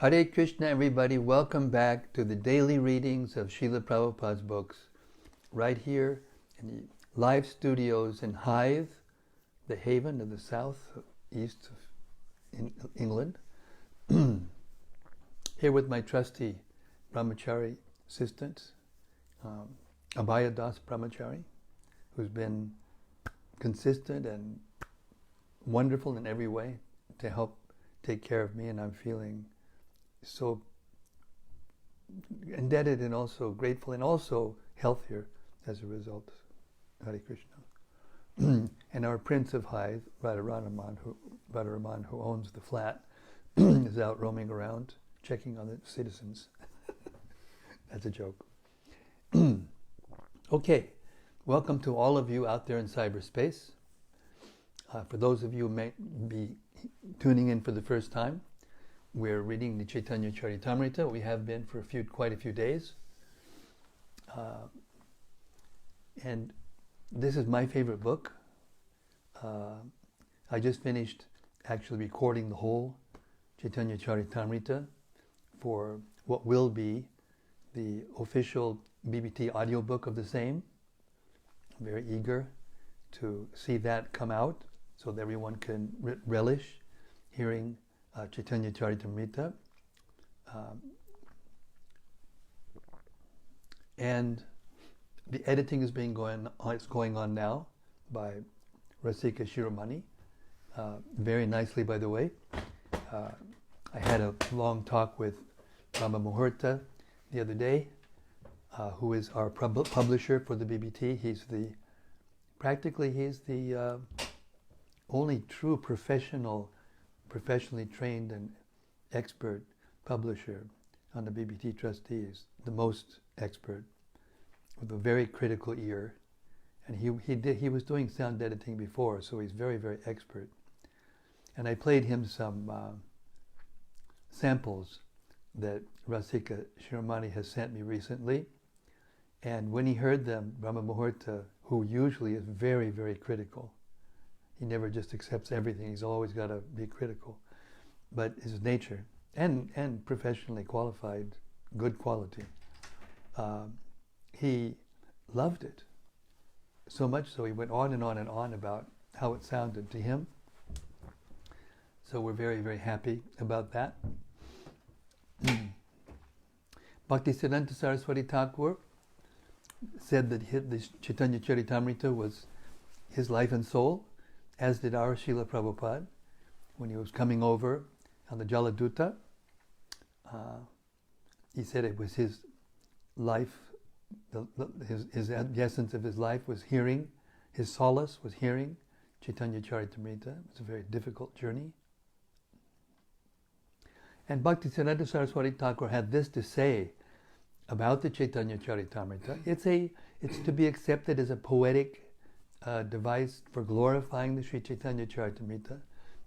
Hare Krishna, everybody. Welcome back to the daily readings of Srila Prabhupada's books, right here in the live studios in Hythe, the haven of the southeast of England. Here with my trusty brahmachari assistant, Abhaya Das Brahmachari, who's been consistent and wonderful in every way to help take care of me, and I'm feeling so indebted and also grateful and also healthier as a result. Hare Krishna. And our Prince of Hythe, Radharaman, who owns the flat, is out roaming around, checking on the citizens. That's a joke. Okay, welcome to all of you out there in cyberspace. For those of you who may be tuning in for the first time, we're reading the Caitanya-caritämrta. We have been for quite a few days. And this is my favorite book. I just finished actually recording the whole Caitanya-caritämrta for what will be the official BBT audiobook of the same. I'm very eager to see that come out so that everyone can relish hearing Caitanya-caritämrta. And the editing is going on now by Rasika Shiromani, very nicely, by the way. I had a long talk with Maharaja the other day, who is our publisher for the BBT. He's the only true professionally trained and expert publisher on the BBT trustees, the most expert, with a very critical ear. And he was doing sound editing before, so he's very, very expert. And I played him some samples that Rasika Shiromani has sent me recently. And when he heard them, Brahma Muhurta, who usually is very, very critical, he never just accepts everything. He's always got to be critical. But his nature, and professionally qualified, good quality, he loved it. So much so he went on and on and on about how it sounded to him. So we're very, very happy about that. Bhaktisiddhanta Saraswati Thakur said that the Caitanya-caritämrta was his life and soul, as did our Srila Prabhupada when he was coming over on the Jaladuta. He said it was his life, the essence of his life was hearing, his solace was hearing Caitanya-caritämrta. It was a very difficult journey. And Bhaktisiddhanta Saraswati Thakur had this to say about the Caitanya-caritämrta. It's to be accepted as a poetic device for glorifying the Sri Caitanya-caritämrta.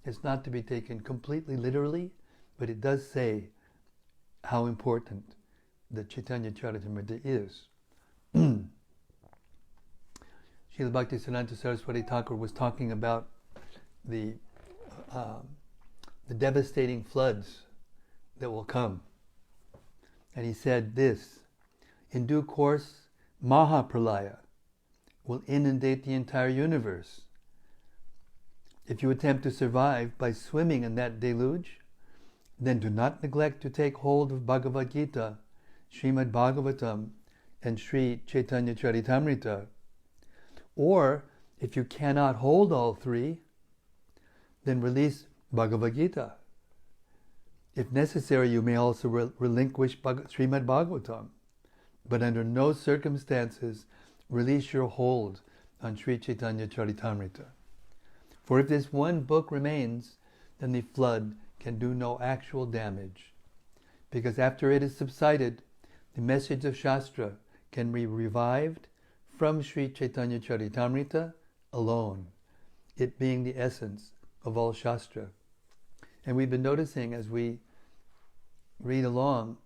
It's not to be taken completely literally, but it does say how important the Caitanya-caritämrta is. Srila Bhaktisiddhanta Saraswati Thakur was talking about the devastating floods that will come. And he said this: in due course, Mahapralaya will inundate the entire universe. If you attempt to survive by swimming in that deluge, then do not neglect to take hold of Bhagavad Gita, Srimad Bhagavatam, and Sri Caitanya-caritämrta. Or, if you cannot hold all three, then release Bhagavad Gita. If necessary, you may also relinquish Srimad Bhagavatam, but under no circumstances release your hold on Sri Caitanya-caritämrta. For if this one book remains, then the flood can do no actual damage, because after it has subsided, the message of Shastra can be revived from Sri Caitanya-caritämrta alone, it being the essence of all Shastra. And we've been noticing as we read along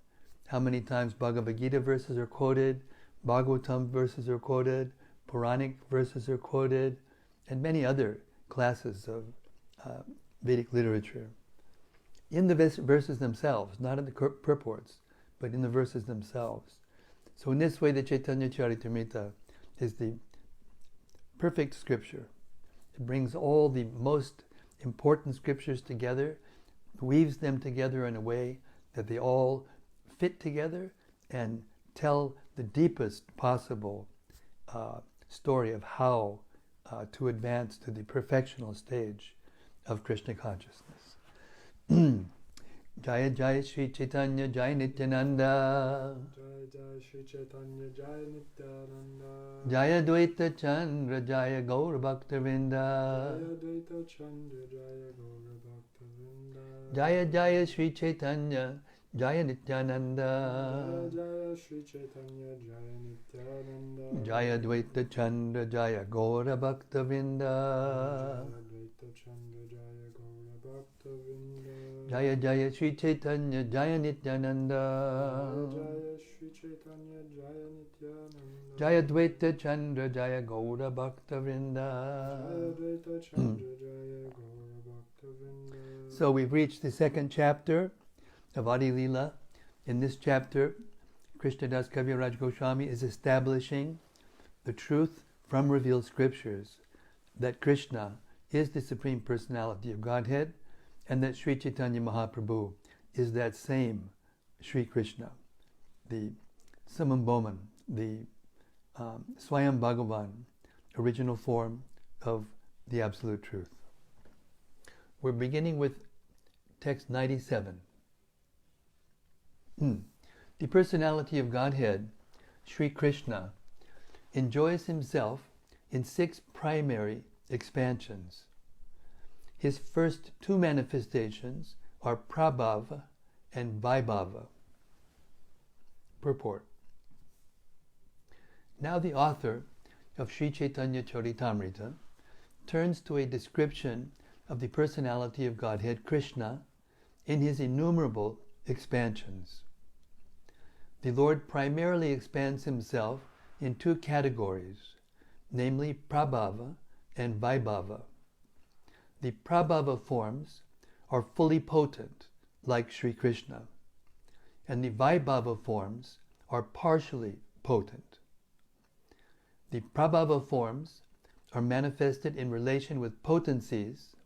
how many times Bhagavad Gita verses are quoted, Bhagavatam verses are quoted, Puranic verses are quoted, and many other classes of Vedic literature. in the verses themselves, not in the purports, but in the verses themselves. So in this way, the Caitanya-caritämrta is the perfect scripture. It brings all the most important scriptures together, weaves them together in a way that they all fit together and tell the deepest possible story of how to advance to the perfectional stage of Krishna consciousness. Jaya Jaya Shri Chaitanya Jaya Nityananda Jaya Jaya Shri Chaitanya Jaya Nityananda Jaya Dvaita Chandra Jaya Gaur Bhaktavinda Jaya Dvaita Chandra Jaya Gaura Bhaktavinda Jaya Jaya Shri Chaitanya Jaya Nityananda Jaya Jaya Shri Chaitanya Jaya Nityananda Jaya Dvaita Chandra Jaya Gaura Bhaktavinda Jaya Dvaita Chandra Jaya Gaura Bhaktavinda Jaya Jaya Shri Chaitanya Jaya Nityananda Jaya Shri Chaitanya Jaya Nityananda Jaya Dvaita Chandra Jaya Gaura Bhaktavinda. Jaya Dvaita Chandra Jaya Gaura Bhaktavinda. So we've reached the second chapter of Ädi-lilä. In this chapter, Krishnadas Kaviraj Goswami is establishing the truth from revealed scriptures that Krishna is the Supreme Personality of Godhead and that Sri Chaitanya Mahaprabhu is that same Sri Krishna, the Samambhoman, the Swayam Bhagavan, original form of the Absolute Truth. We're beginning with text 97. The personality of Godhead, Sri Krishna, enjoys himself in 6 primary expansions. His first 2 manifestations are Prabhava and Vaibhava. Purport. Now the author of Sri Caitanya-caritämrta turns to a description of the personality of Godhead Krishna in his innumerable expansions. The Lord primarily expands himself in 2 categories, namely Prabhava and Vaibhava. The Prabhava forms are fully potent, like Sri Krishna, and the Vaibhava forms are partially potent. The Prabhava forms are manifested in relation with potencies,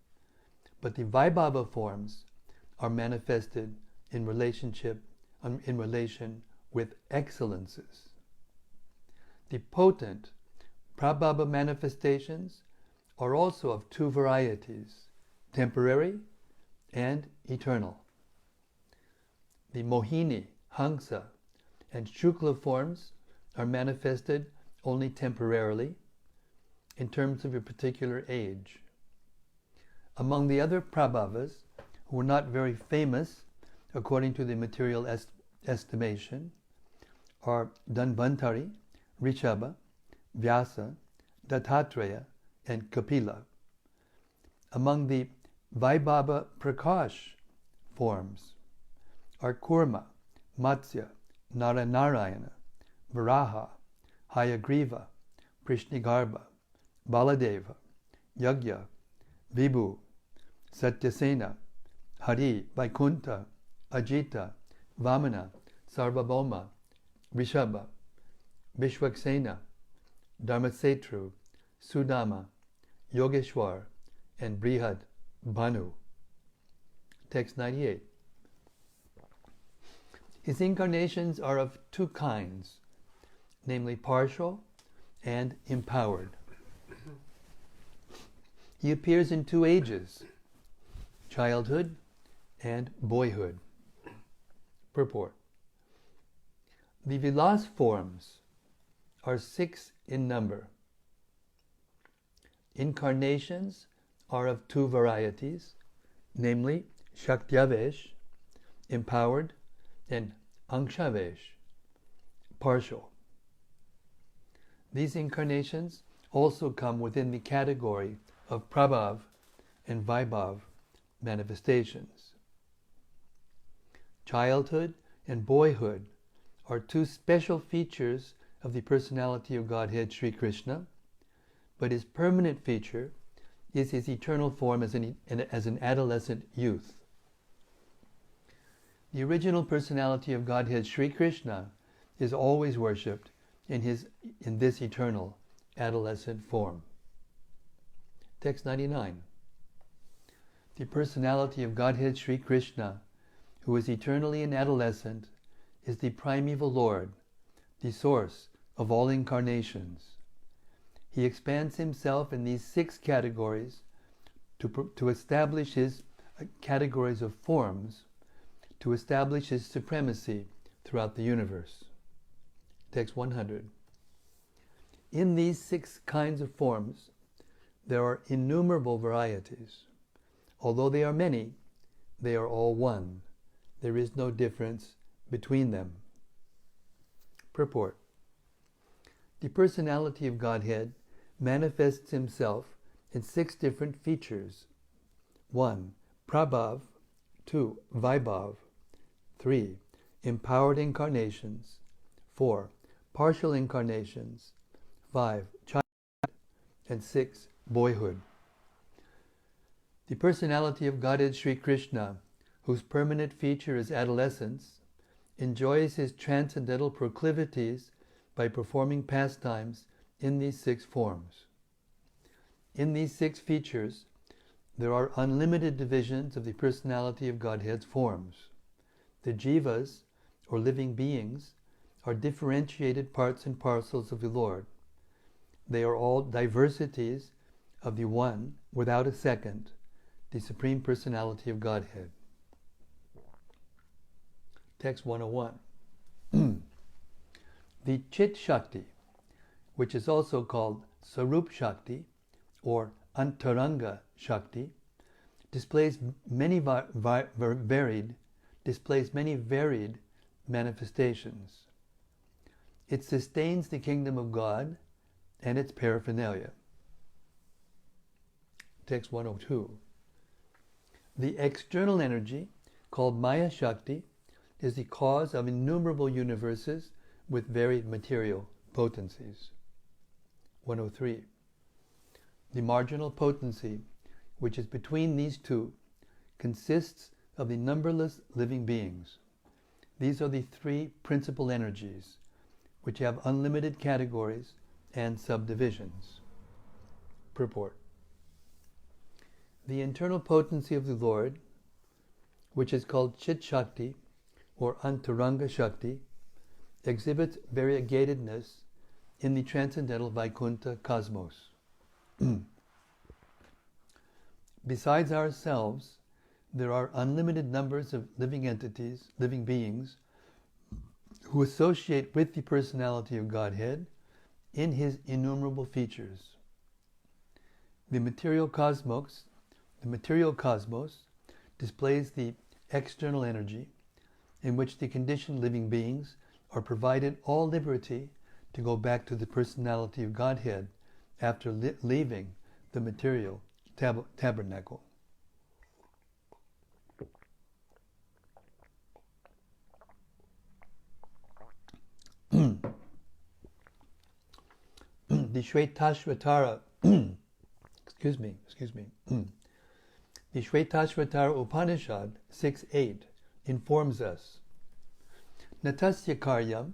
but the Vaibhava forms are manifested in relation with excellences. The potent Prabhava manifestations are also of 2 varieties, temporary and eternal. The Mohini, Hamsa, and Shukla forms are manifested only temporarily in terms of a particular age. Among the other Prabhavas, who were not very famous according to the material estimation, are Dhanvantari, Rishabha, Vyasa, Dattatreya, and Kapila. Among the Vaibhava Prakash forms are Kurma, Matsya, Naranarayana, Varaha, Hayagriva, Prishnigarbha, Baladeva, Yagya, Vibhu, Satyasena, Hari, Vaikuntha, Ajita, Vamana, Sarvabhauma, Rishabha, Vishwaksena, Dharmasetru, Sudama, Yogeshwar, and Brihad Bhanu. Text 98. His incarnations are of 2 kinds, namely partial and empowered. He appears in 2 ages, childhood and boyhood. Purport. The Vilas forms are 6 in number. Incarnations are of 2 varieties, namely Shaktyavesh, empowered, and Angshavesh, partial. These incarnations also come within the category of Prabhav and Vaibhav manifestations. Childhood and boyhood are 2 special features of the personality of Godhead Sri Krishna, but his permanent feature is his eternal form as an adolescent youth. The original personality of Godhead, Shri Krishna, is always worshipped in this eternal adolescent form. Text 99. The personality of Godhead, Shri Krishna, who is eternally an adolescent, is the primeval Lord, the source of all incarnations. He expands himself in these 6 categories to establish his categories of forms, to establish his supremacy throughout the universe. Text 100. In these 6 kinds of forms, there are innumerable varieties. Although they are many, they are all one. There is no difference between them. Purport. The personality of Godhead manifests himself in 6 different features. 1. Prabhav. 2. Vaibhav. 3. Empowered incarnations. 4. Partial incarnations. 5. Childhood. And 6. Boyhood. The personality of Godhead Sri Krishna, whose permanent feature is adolescence, enjoys his transcendental proclivities by performing pastimes in these 6 forms. In these 6 features, there are unlimited divisions of the personality of Godhead's forms. The jivas, or living beings, are differentiated parts and parcels of the Lord. They are all diversities of the one without a second, the Supreme Personality of Godhead. Text 101. The Chit Shakti, which is also called Sarup Shakti or Antaranga Shakti, displays many varied manifestations. It sustains the kingdom of God and its paraphernalia. Text 102. The external energy, called Maya Shakti, is the cause of innumerable universes with varied material potencies. 103. The marginal potency, which is between these two, consists of the numberless living beings. These are the 3 principal energies, which have unlimited categories and subdivisions. Purport. The internal potency of the Lord, which is called Chit Shakti or Antaranga Shakti, exhibits variegatedness in the transcendental Vaikuntha cosmos. Besides ourselves, there are unlimited numbers of living entities, living beings, who associate with the personality of Godhead in his innumerable features. The material cosmos displays the external energy in which the conditioned living beings are provided all liberty to go back to the personality of Godhead after leaving the material tabernacle. The Shvetashvatara the Shvetashvatara Upanishad 6.8 informs us, Natasya karyam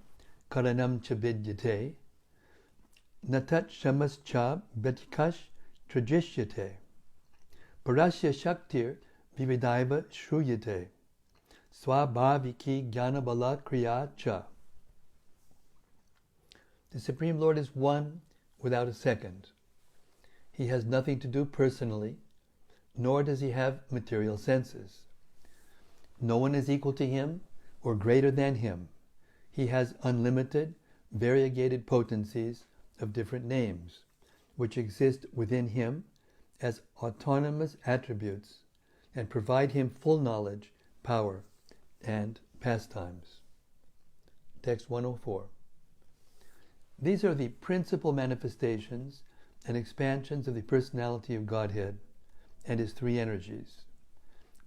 karanam cha vidyate, natat shamas cha betikash tradishyate, parasya shaktir vividaiva shruyate, swabhaviki jnanabala kriya cha. The Supreme Lord is one without a second. He has nothing to do personally, nor does he have material senses. No one is equal to him or greater than him. He has unlimited, variegated potencies of different names, which exist within him as autonomous attributes and provide him full knowledge, power, and pastimes. Text 104. These are the principal manifestations and expansions of the personality of Godhead and his 3 energies.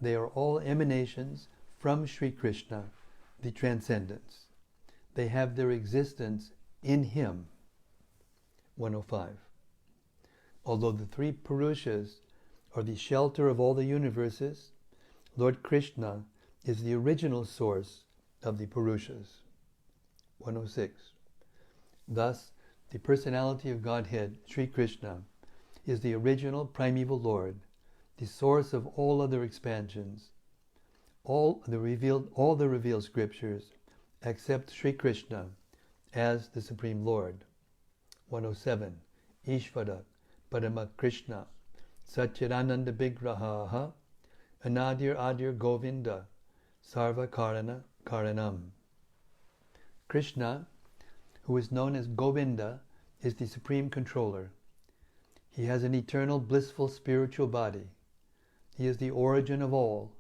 They are all emanations from Shri Krishna, the Transcendence. They have their existence in him. 105. Although the 3 Purushas are the shelter of all the universes, Lord Krishna is the original source of the Purushas. 106. Thus, the personality of Godhead, Shri Krishna, is the original primeval Lord, the source of all other expansions, all the revealed scriptures, except Shri Krishna as the Supreme Lord. 107. Ishvara Parama Krishna Satchidananda Vigraha Anadir Adir Govinda Sarva Karana Karanam. Krishna, who is known as Govinda, is the Supreme Controller. He has an eternal blissful spiritual body. He is the origin of all.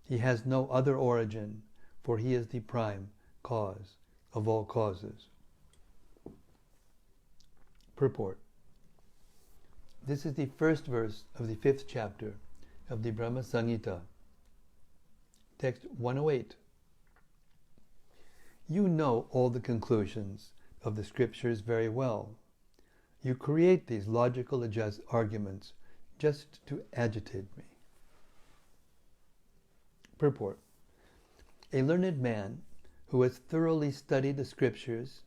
He has no other origin, for he is the prime cause of all causes. Purport. This is the first verse of the 5th chapter of the Brahma Samhita. Text 108. You know all the conclusions of the scriptures very well. You create these logical arguments just to agitate me. Purport. A learned man who has thoroughly studied the scriptures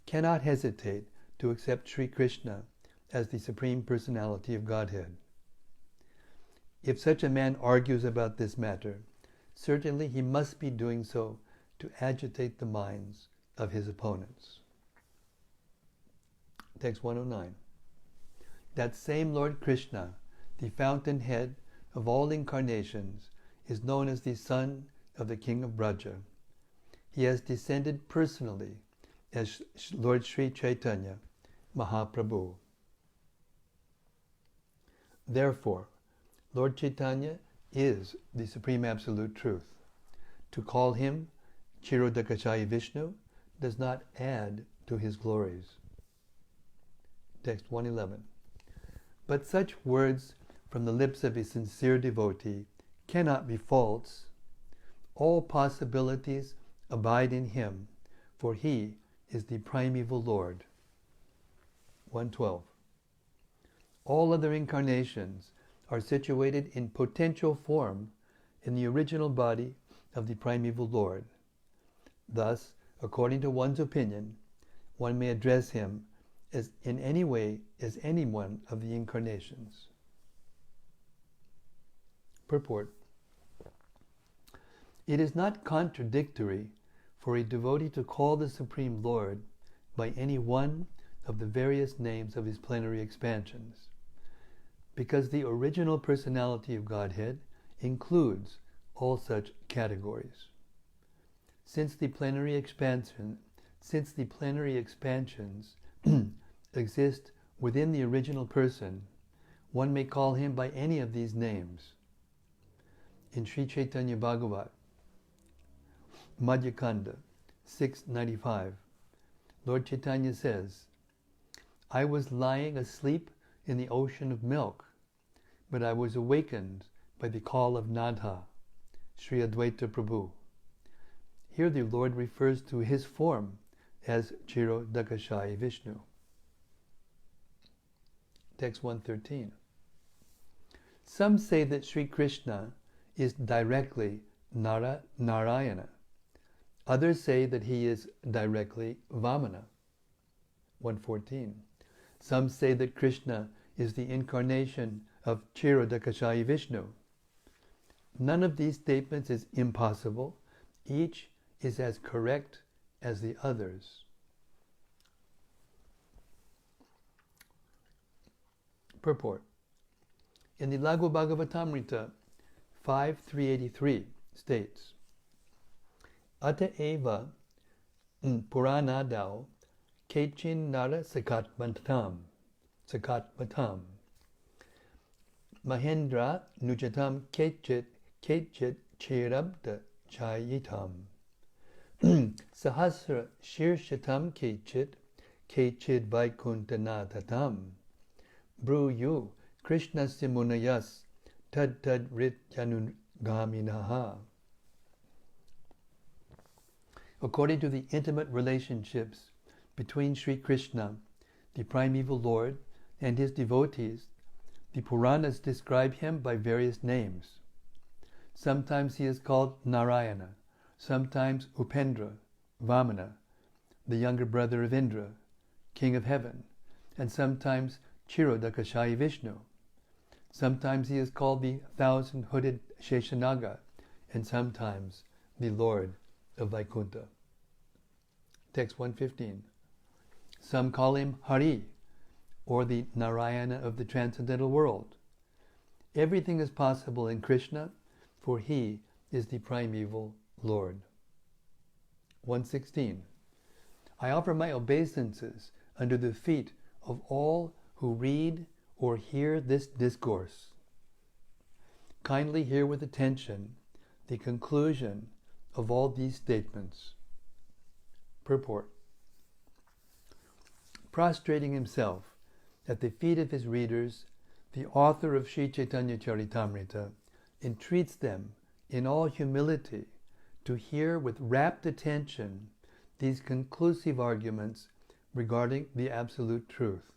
cannot hesitate to accept Sri Krishna as the Supreme Personality of Godhead. If such a man argues about this matter, certainly he must be doing so to agitate the minds of his opponents. Text 109. That same Lord Krishna, the fountainhead of all incarnations, is known as the son of the king of Braja. He has descended personally as Lord Shri Chaitanya, Mahaprabhu. Therefore, Lord Chaitanya is the Supreme Absolute Truth. To call him Chirodakashayi Vishnu does not add to his glories. Text 111. But such words from the lips of a sincere devotee cannot be false. All possibilities abide in him, for he is the primeval Lord. 112. All other incarnations are situated in potential form in the original body of the primeval Lord. Thus, according to one's opinion, one may address him as in any way as any one of the incarnations. Purport. It is not contradictory for a devotee to call the Supreme Lord by any one of the various names of his plenary expansions, because the original personality of Godhead includes all such categories. Since the plenary expansions exist within the original person, one may call him by any of these names. In Sri Chaitanya Bhagavat, Madhyakanda 695, Lord Chaitanya says, I was lying asleep in the ocean of milk, but I was awakened by the call of Nanda, Sri Advaita Prabhu. Here the Lord refers to his form as Chirodakashayi Vishnu. Text 113. Some say that Sri Krishna is directly Narayana. Others say that he is directly Vamana. 114. Some say that Krishna is the incarnation of Chirodakashayi Vishnu. None of these statements is impossible. Each is as correct as the others. Purport. In the Laghu Bhagavatamrita 5.383 states, Ata eva puranadau kechin nara sakatmatam Mahendra nujatam kechit chirabda chayitam Sahasra shirshatam kechit vaikuntanatatam Bruyu Krishna simunayas tad rityanugaminaha. According to the intimate relationships between Sri Krishna, the primeval Lord, and his devotees, the Puranas describe him by various names. Sometimes he is called Narayana, sometimes Upendra, Vamana, the younger brother of Indra, king of heaven, and sometimes Chirodakashayi Vishnu. Sometimes he is called the thousand-hooded Sheshanaga, and sometimes the Lord of Vaikuntha. Text 115. Some call him Hari, or the Narayana of the transcendental world. Everything is possible in Krishna, for he is the primeval Lord. 116. I offer my obeisances under the feet of all who read or hear this discourse. Kindly hear with attention the conclusion of all these statements. Purport. Prostrating himself at the feet of his readers, the author of Shri Caitanya-caritämrta entreats them in all humility to hear with rapt attention these conclusive arguments regarding the absolute truth.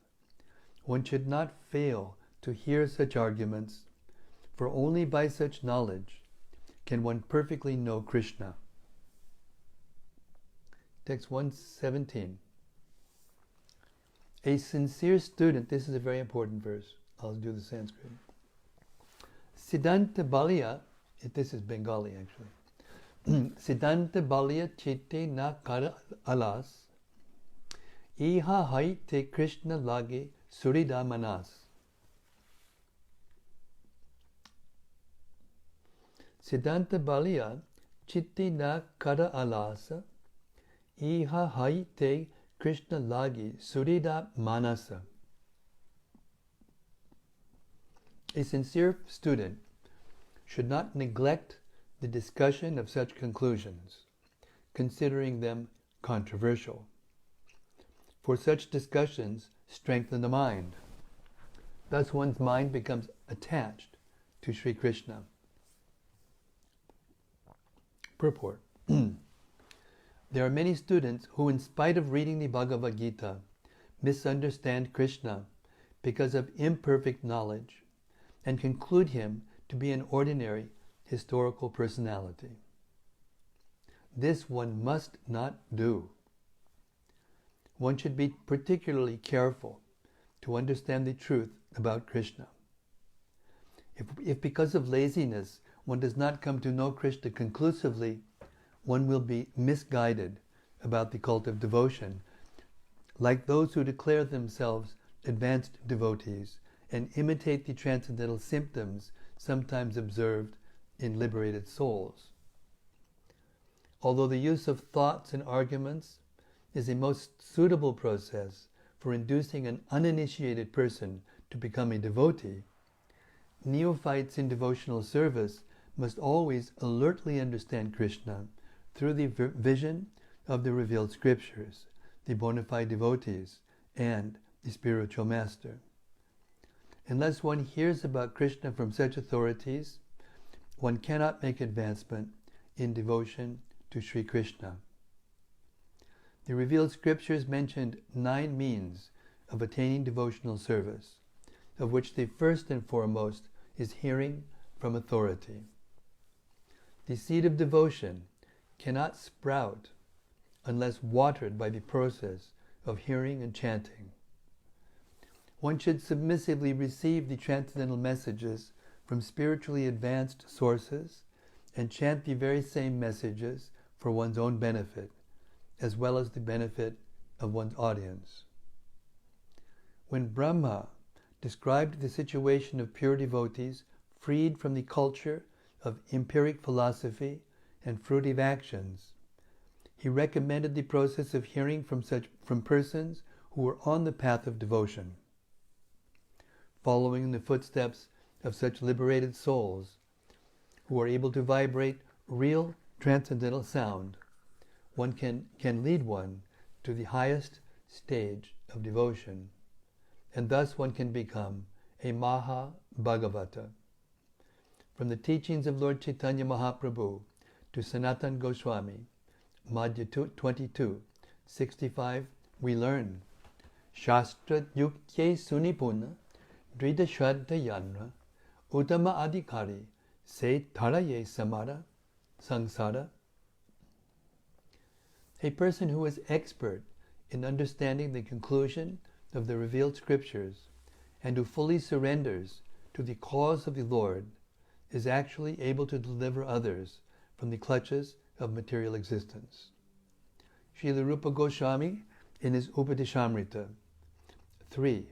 One should not fail to hear such arguments, for only by such knowledge can one perfectly know Krishna. Text 117. A sincere student, this is a very important verse, I'll do the Sanskrit. Siddhanta Balya, this is Bengali actually. Siddhanta Balya chitte na kara alas, iha hai te Krishna lage surida manas. Siddhanta Balya chitte na kara alas, iha hai te Krishna lagi surida manasa. A sincere student should not neglect the discussion of such conclusions, considering them controversial. For such discussions strengthen the mind. Thus one's mind becomes attached to Sri Krishna. Purport. There are many students who, in spite of reading the Bhagavad Gita, misunderstand Krishna because of imperfect knowledge and conclude him to be an ordinary historical personality. This one must not do. One should be particularly careful to understand the truth about Krishna. If because of laziness one does not come to know Krishna conclusively, one will be misguided about the cult of devotion, like those who declare themselves advanced devotees and imitate the transcendental symptoms sometimes observed in liberated souls. Although the use of thoughts and arguments is a most suitable process for inducing an uninitiated person to become a devotee, neophytes in devotional service must always alertly understand Krishna through the vision of the revealed scriptures, the bona fide devotees, and the spiritual master. Unless one hears about Krishna from such authorities, one cannot make advancement in devotion to Sri Krishna. The revealed scriptures mentioned 9 means of attaining devotional service, of which the first and foremost is hearing from authority. The seed of devotion cannot sprout unless watered by the process of hearing and chanting. One should submissively receive the transcendental messages from spiritually advanced sources and chant the very same messages for one's own benefit, as well as the benefit of one's audience. When Brahma described the situation of pure devotees freed from the culture of empiric philosophy and fruitive actions, he recommended the process of hearing from persons who were on the path of devotion. Following in the footsteps of such liberated souls who are able to vibrate real transcendental sound, one can lead one to the highest stage of devotion, and thus one can become a Maha-Bhagavata. From the teachings of Lord Chaitanya Mahaprabhu to Sanatana Goswami, Madhya 22, 65, we learn Shastra Yukye Sunipuna Drida Shraddha Yanra Uttama Adhikari se taraye samara sangsara. A person who is expert in understanding the conclusion of the revealed scriptures and who fully surrenders to the cause of the Lord is actually able to deliver others from the clutches of material existence. Srila Rupa Goswami, in his Upadeshamrita 3,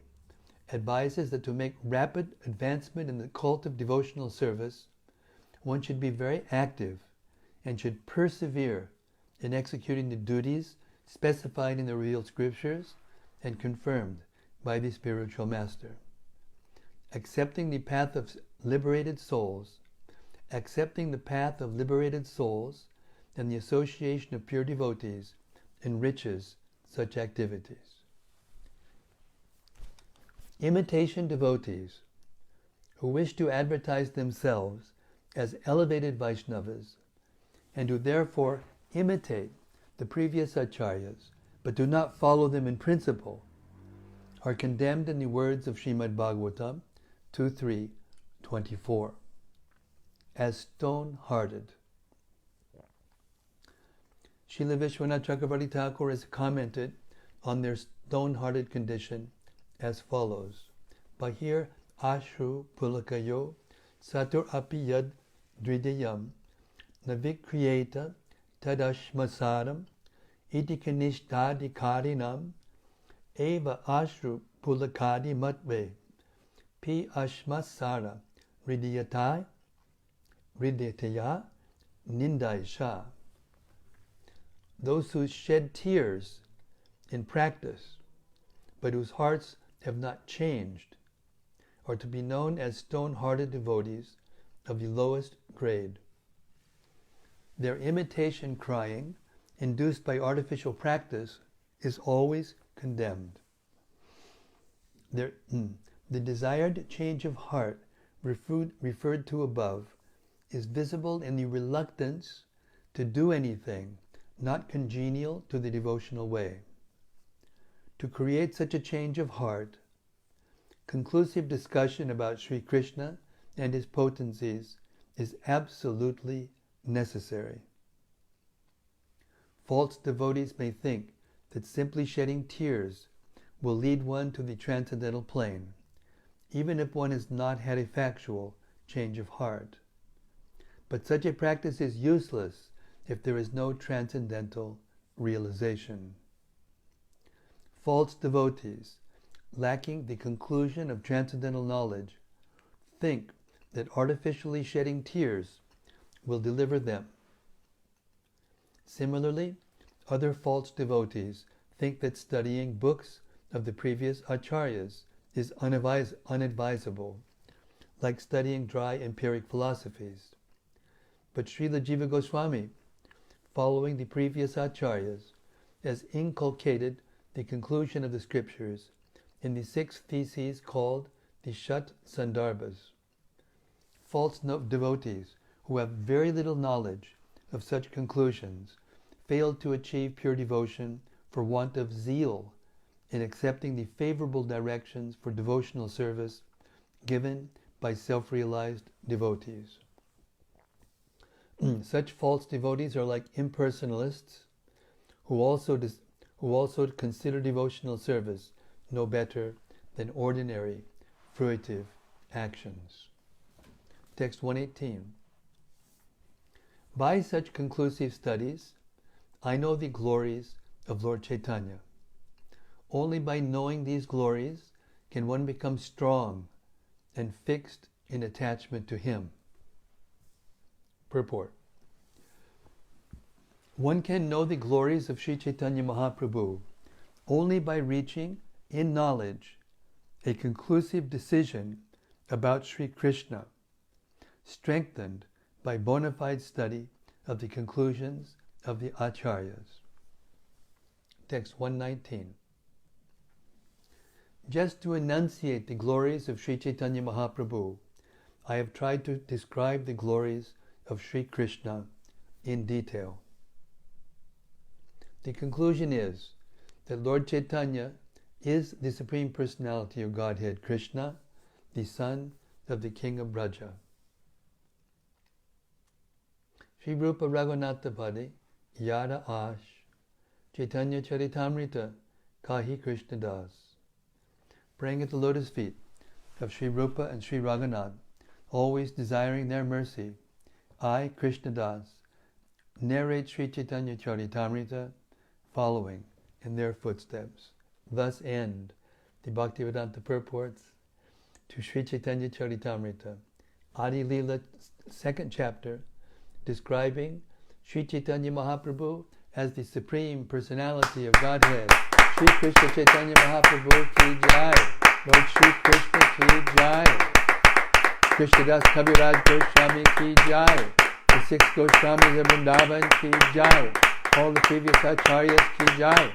advises that to make rapid advancement in the cult of devotional service, one should be very active and should persevere in executing the duties specified in the revealed scriptures and confirmed by the spiritual master. Accepting the path of liberated souls, and the association of pure devotees enriches such activities. Imitation devotees who wish to advertise themselves as elevated Vaishnavas and who therefore imitate the previous acharyas but do not follow them in principle are condemned in the words of Srimad Bhagavatam 2.3.24 as stone-hearted. Srila Vishwanath Chakravarti Thakur has commented on their stone-hearted condition as follows. Bahir ashru pulakayo satur api yad dridayam navikriyeta tadashmasaram iti kanishtadikarinam eva ashru pulakadi matve pi ashmasara ridiyataya nindaisha. Those who shed tears in practice, but whose hearts have not changed, are to be known as stone-hearted devotees of the lowest grade. Their imitation crying, induced by artificial practice, is always condemned. The desired change of heart referred to above is visible in the reluctance to do anything not congenial to the devotional way. To create such a change of heart, conclusive discussion about Sri Krishna and his potencies is absolutely necessary. False devotees may think that simply shedding tears will lead one to the transcendental plane, even if one has not had a factual change of heart. But such a practice is useless if there is no transcendental realization. False devotees, lacking the conclusion of transcendental knowledge, think that artificially shedding tears will deliver them. Similarly, other false devotees think that studying books of the previous acharyas is unadvisable, like studying dry empiric philosophies. But Srila Jiva Goswami, following the previous acharyas, has inculcated the conclusion of the scriptures in the 6 theses called the Shat Sandarbhas. False devotees who have very little knowledge of such conclusions fail to achieve pure devotion for want of zeal in accepting the favorable directions for devotional service given by self-realized devotees. Such false devotees are like impersonalists who also consider devotional service no better than ordinary fruitive actions. Text 118. By such conclusive studies, I know the glories of Lord Chaitanya. Only by knowing these glories can one become strong and fixed in attachment to him. Purport. One can know the glories of Sri Chaitanya Mahaprabhu only by reaching, in knowledge, a conclusive decision about Sri Krishna, strengthened by bona fide study of the conclusions of the acharyas. Text 119. Just to enunciate the glories of Sri Chaitanya Mahaprabhu, I have tried to describe the glories of Sri Krishna in detail. The conclusion is that Lord Chaitanya is the Supreme Personality of Godhead, Krishna, the son of the King of Braja. Shri Rupa Raghunatha Yada Ash, Caitanya-caritämrta, Kahi Krishna Das. Praying at the lotus feet of Shri Rupa and Shri Raghunath, always desiring their mercy, I, Krishna Das, narrate Shri Caitanya-caritämrta, following in their footsteps. Thus end the Bhaktivedanta purports to Shri Caitanya-caritämrta, Ädi-lilä, 2nd chapter, describing Shri Chaitanya Mahaprabhu as the Supreme Personality of Godhead. Shri Krishna Chaitanya Mahaprabhu ki jai. Lord Shri Krishna ki jai. Krishna Das Kaviraj Goswami ki jai. The 6 Goswamis of Vrindavan ki jai. All the previous acharyas ki jai.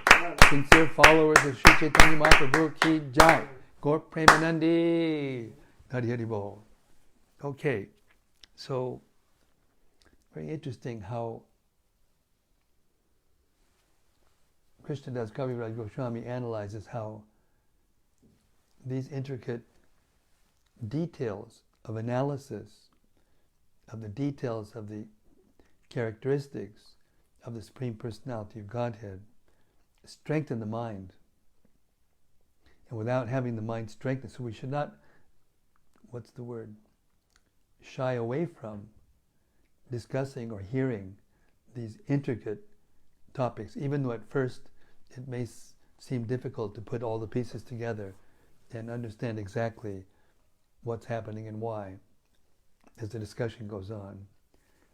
Sincere followers of Shri Chaitanya Mahaprabhu ki jai. Gaur Premanandi. Hari Hari Bol. Okay, so very interesting how Krishna Das Kaviraj Goswami analyzes how these intricate details of analysis of the details of the characteristics of the Supreme Personality of Godhead strengthen the mind. And without having the mind strengthened, so we should not, shy away from discussing or hearing these intricate topics, even though at first it may seem difficult to put all the pieces together and understand exactly what's happening and why as the discussion goes on.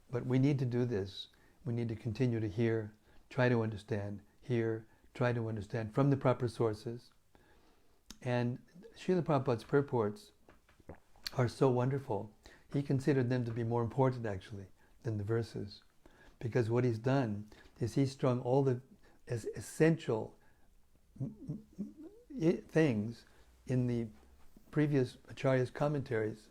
But we need to do this. We need to continue to hear, try to understand, hear, try to understand from the proper sources. And Srila Prabhupada's purports are so wonderful. He considered them to be more important, actually, than the verses. Because what he's done is he's strung all the essential things in the previous Acharya's commentaries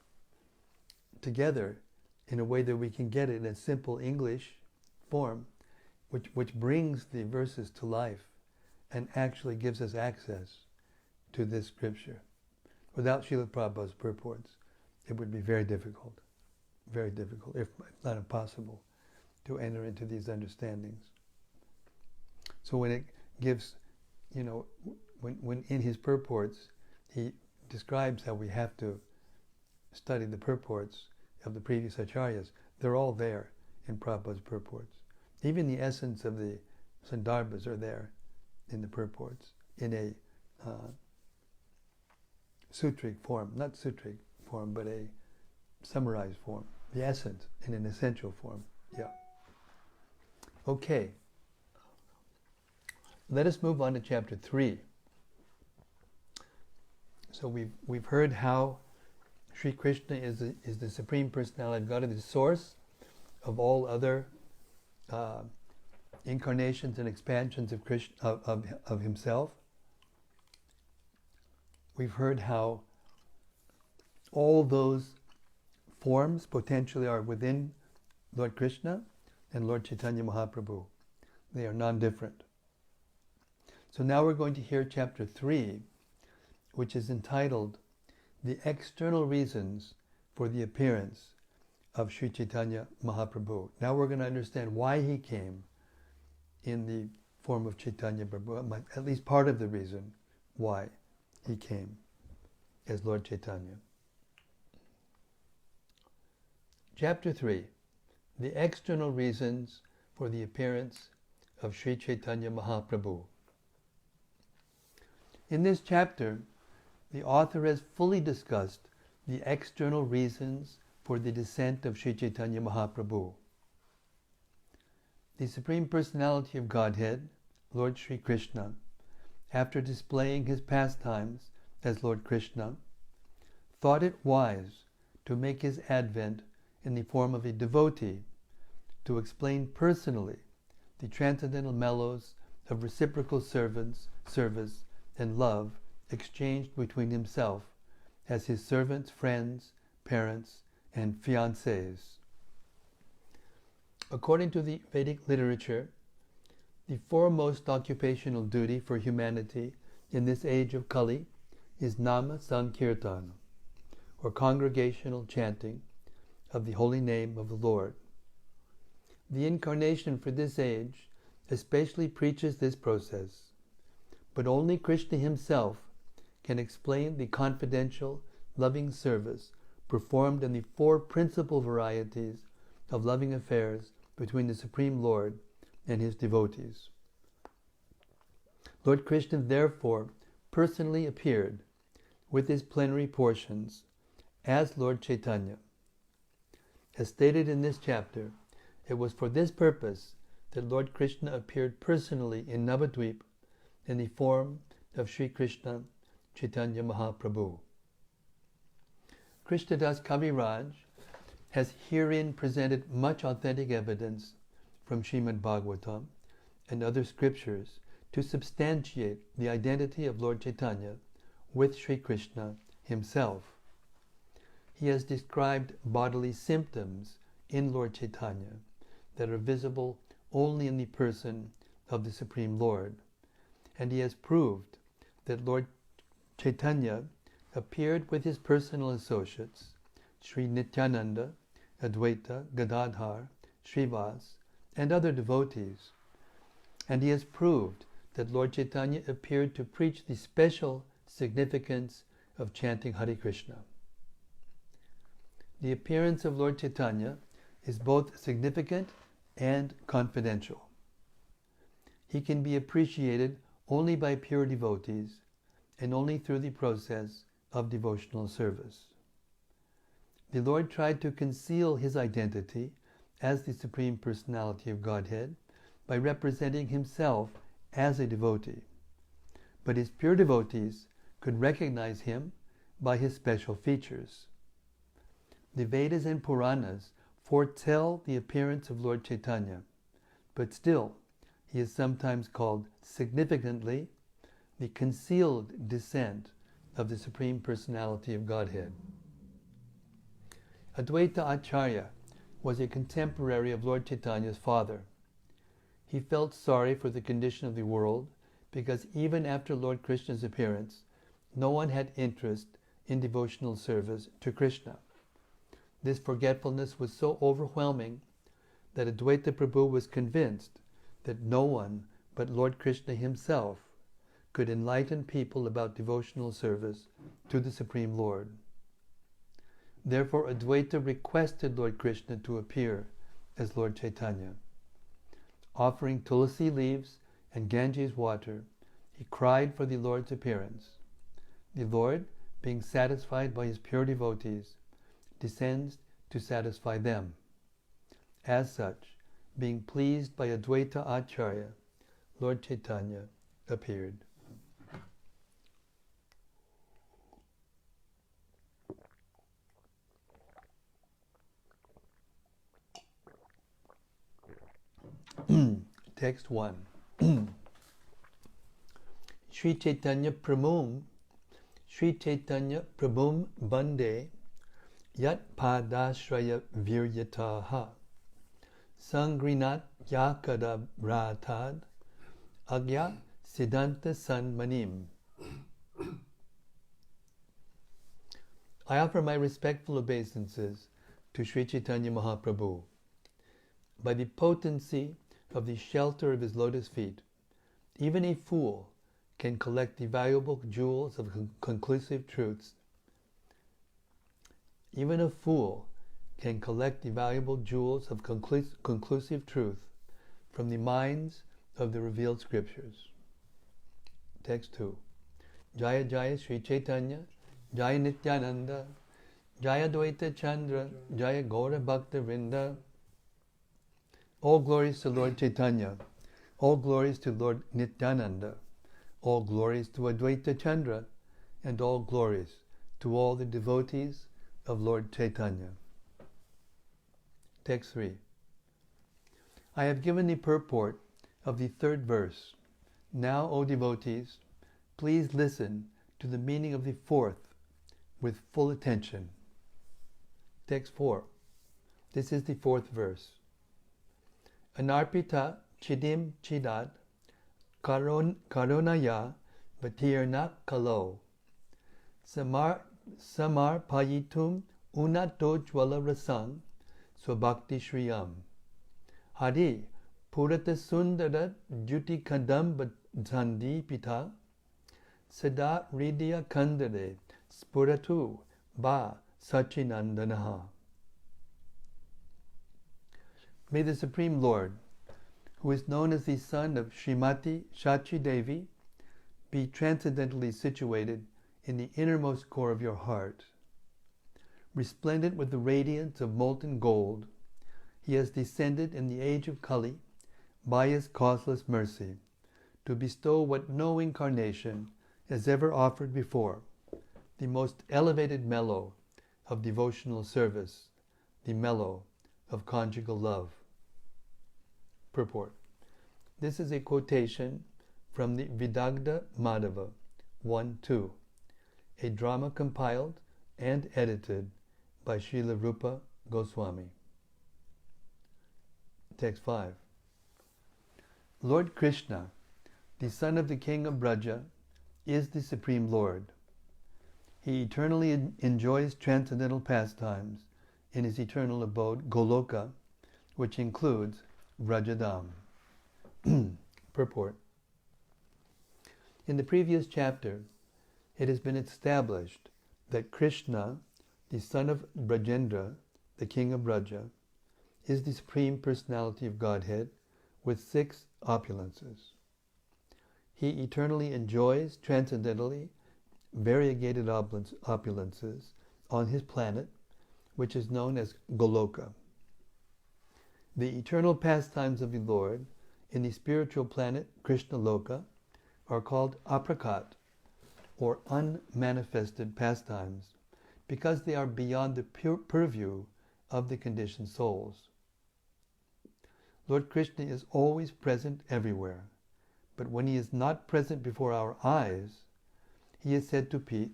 together in a way that we can get it in a simple English form, which brings the verses to life and actually gives us access to this scripture. Without Srila Prabhupada's purports, it would be very difficult, if not impossible, to enter into these understandings. So when it gives, when in his purports, he describes how we have to study the purports of the previous acharyas, they're all there in Prabhupada's purports. Even the essence of the sandarbhas are there in the purports, in a sutric form, not sutric form, but a summarized form. The essence in an essential form. Yeah. Okay. Let us move on to chapter 3. So we've heard how Sri Krishna is the Supreme Personality of God, the source of all other incarnations and expansions of Krishna, of himself. We've heard how all those forms potentially are within Lord Krishna and Lord Chaitanya Mahaprabhu. They are non-different. So now we're going to hear chapter 3, which is entitled The External Reasons for the Appearance of Sri Chaitanya Mahaprabhu. Now we're going to understand why he came in the form of Chaitanya Prabhu, at least part of the reason why he came as Lord Chaitanya. Chapter 3, The External Reasons for the Appearance of Sri Chaitanya Mahaprabhu. In this chapter, the author has fully discussed the external reasons for the descent of Sri Chaitanya Mahaprabhu. The Supreme Personality of Godhead, Lord Shri Krishna, after displaying his pastimes as Lord Krishna, thought it wise to make his advent in the form of a devotee to explain personally the transcendental mellows of reciprocal service and love exchanged between himself as his servants, friends, parents, and fiancés. According to the Vedic literature, the foremost occupational duty for humanity in this age of Kali is Nama Sankirtana, or congregational chanting of the holy name of the Lord. The incarnation for this age especially preaches this process, but only Krishna himself can explain the confidential, loving service performed in the four principal varieties of loving affairs between the Supreme Lord and his devotees. Lord Krishna therefore personally appeared with his plenary portions as Lord Chaitanya. As stated in this chapter, it was for this purpose that Lord Krishna appeared personally in Navadvip in the form of Shri Krishna Chaitanya Mahaprabhu. Krishnadas Kaviraj has herein presented much authentic evidence from Srimad Bhagavatam and other scriptures to substantiate the identity of Lord Chaitanya with Shri Krishna himself. He has described bodily symptoms in Lord Chaitanya that are visible only in the person of the Supreme Lord, and he has proved that Lord Chaitanya appeared with his personal associates, Sri Nityananda, Advaita, Gadadhar, Srivas, and other devotees, and he has proved that Lord Chaitanya appeared to preach the special significance of chanting Hare Krishna. The appearance of Lord Chaitanya is both significant and confidential. He can be appreciated only by pure devotees and only through the process of devotional service. The Lord tried to conceal his identity as the Supreme Personality of Godhead by representing himself as a devotee, but his pure devotees could recognize him by his special features. The Vedas and Puranas foretell the appearance of Lord Chaitanya, but still he is sometimes called significantly the concealed descent of the Supreme Personality of Godhead. Advaita Acharya was a contemporary of Lord Chaitanya's father. He felt sorry for the condition of the world because even after Lord Krishna's appearance, no one had interest in devotional service to Krishna. This forgetfulness was so overwhelming that Advaita Prabhu was convinced that no one but Lord Krishna himself could enlighten people about devotional service to the Supreme Lord. Therefore, Advaita requested Lord Krishna to appear as Lord Chaitanya. Offering tulsi leaves and Ganges water, he cried for the Lord's appearance. The Lord, being satisfied by his pure devotees, descends to satisfy them. As such, being pleased by Advaita Acharya, Lord Chaitanya appeared. Text 1. Shri Chaitanya Prabhum Bande Yat Padashraya Viryataha Sangrinat Yakada Ratad Agya Siddhanta Sanmanim. I offer my respectful obeisances to Shri Chaitanya Mahaprabhu. By the potency of the shelter of his lotus feet, even a fool can collect the valuable jewels of conclusive truths. Even a fool can collect the valuable jewels of conclusive truth from the minds of the revealed scriptures. Text 2. Jaya Jaya Sri Chaitanya, Jaya Nityananda, Jaya Dvaita Chandra, Jaya Gaura Bhakta Vrinda. All glories to Lord Chaitanya, all glories to Lord Nityananda, all glories to Advaita Chandra, and all glories to all the devotees of Lord Chaitanya. Text 3. I have given the purport of the third verse. Now, O devotees, please listen to the meaning of the fourth with full attention. Text 4. This is the fourth verse. Anarpita chidim chidat karonaya vatirna kalo samar payitum unato jwala rasang swabhakti shriyam Hari Purata Sundara Juti Kadamba Zandi Pita Sada Ridya Kandare Spuratu Ba Sachinandanaha. May the Supreme Lord, who is known as the son of Srimati Shachi Devi, be transcendently situated in the innermost core of your heart. Resplendent with the radiance of molten gold, he has descended in the age of Kali by his causeless mercy to bestow what no incarnation has ever offered before, the most elevated mellow of devotional service, the mellow of conjugal love. Purport. This is a quotation from the Vidagdha Madhava 1-2, a drama compiled and edited by Srila Rupa Goswami. Text 5. Lord Krishna, the son of the king of Braja, is the Supreme Lord. He eternally enjoys transcendental pastimes in his eternal abode, Goloka, which includes Vrajadam. Purport. In the previous chapter, it has been established that Krishna, the son of Brajendra, the king of Braja, is the Supreme Personality of Godhead with 6 opulences. He eternally enjoys transcendentally variegated opulences on his planet, which is known as Goloka. The eternal pastimes of the Lord in the spiritual planet Krishna Loka are called aprakat, or unmanifested pastimes, because they are beyond the purview of the conditioned souls. Lord Krishna is always present everywhere, but when he is not present before our eyes, he is said to be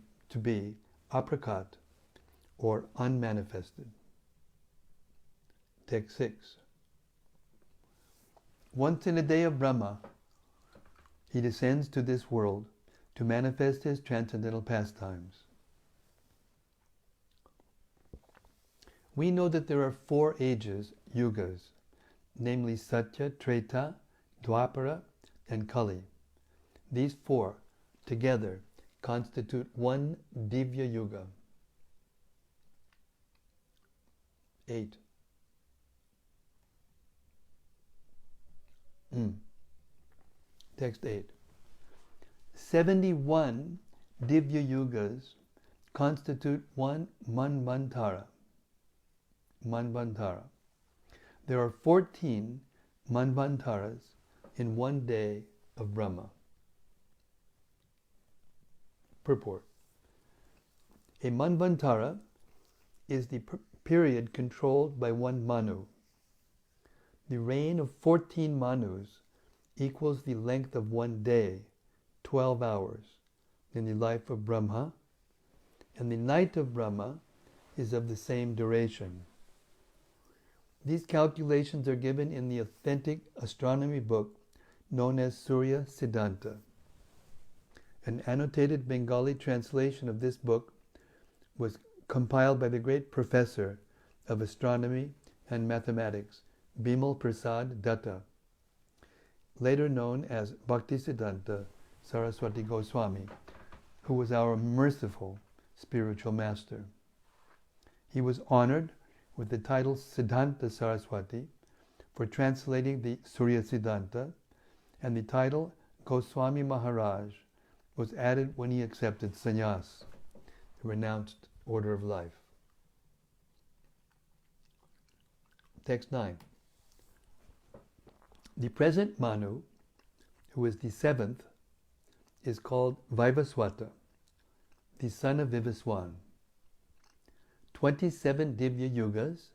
aprakat, or unmanifested. Text 6. Once in a day of Brahma, he descends to this world to manifest his transcendental pastimes. We know that there are 4 ages, yugas, namely Satya, Treta, Dwapara, and Kali. These 4 together constitute one Divya Yuga. 8. Text 8. 71 Divya Yugas constitute one Manvantara. There are 14 Manvantaras in one day of Brahma. Purport. A Manvantara is the period controlled by one Manu. The reign of 14 Manus equals the length of one day, 12 hours, in the life of Brahma, and the night of Brahma is of the same duration. These calculations are given in the authentic astronomy book known as Surya Siddhanta. An annotated Bengali translation of this book was compiled by the great professor of astronomy and mathematics, Bimal Prasad Datta, later known as Bhaktisiddhanta Saraswati Goswami, who was our merciful spiritual master. He was honored with the title Siddhanta Saraswati for translating the Surya Siddhanta, and the title Goswami Maharaj was added when he accepted sannyas, the renounced order of life. Text 9. The present Manu, who is the 7th, is called Vaivaswata, the son of Vivaswan. 27 Divya Yugas,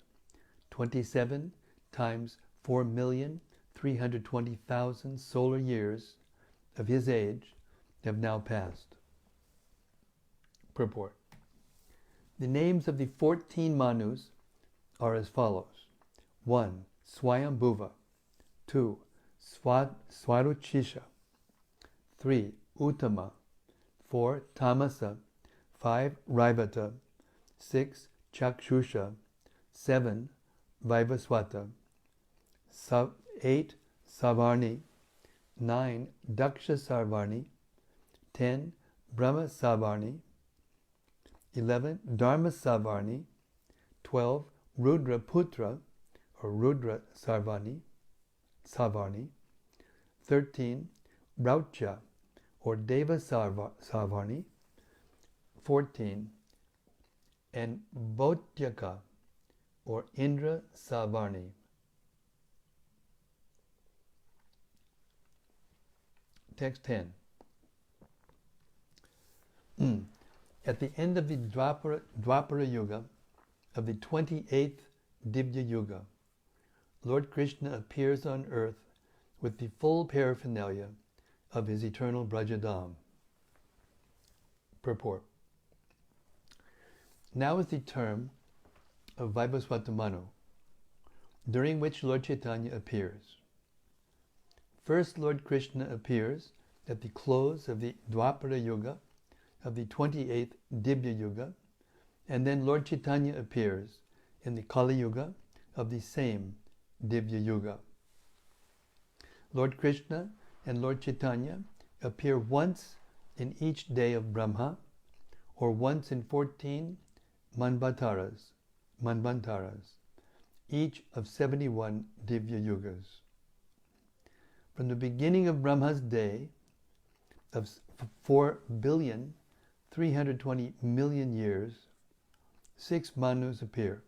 27 times 4,320,000 solar years of his age have now passed. Purport. The names of the 14 Manus are as follows. 1. Swayambhuva. 2. Swaruchisha. 3. Uttama. 4. Tamasa. 5. Raivata. 6. Chakshusha. 7. Vaivaswata. 8 Savarni, 9 Daksha Savarni, 10 Brahma Savarni, 11 Dharma Savarni, 12 Rudra Putra or Rudra Savarni, 13 Raucha or Deva Savarni, 14 and Bhotyaka or Indra Savarni. Text 10. At the end of the Dwapara Yuga, of the 28th Divya Yuga, Lord Krishna appears on earth with the full paraphernalia of his eternal Brajadam. Purport. Now is the term of Vaivasvatamanu, during which Lord Chaitanya appears. First, Lord Krishna appears at the close of the Dwapara Yuga of the 28th Divya Yuga, and then Lord Chaitanya appears in the Kali Yuga of the same Divya Yuga. Lord Krishna and Lord Chaitanya appear once in each day of Brahma, or once in 14 Manvantaras, each of 71 Divya Yugas. From the beginning of Brahma's day of 4,320,000,000 years, 6 Manus appear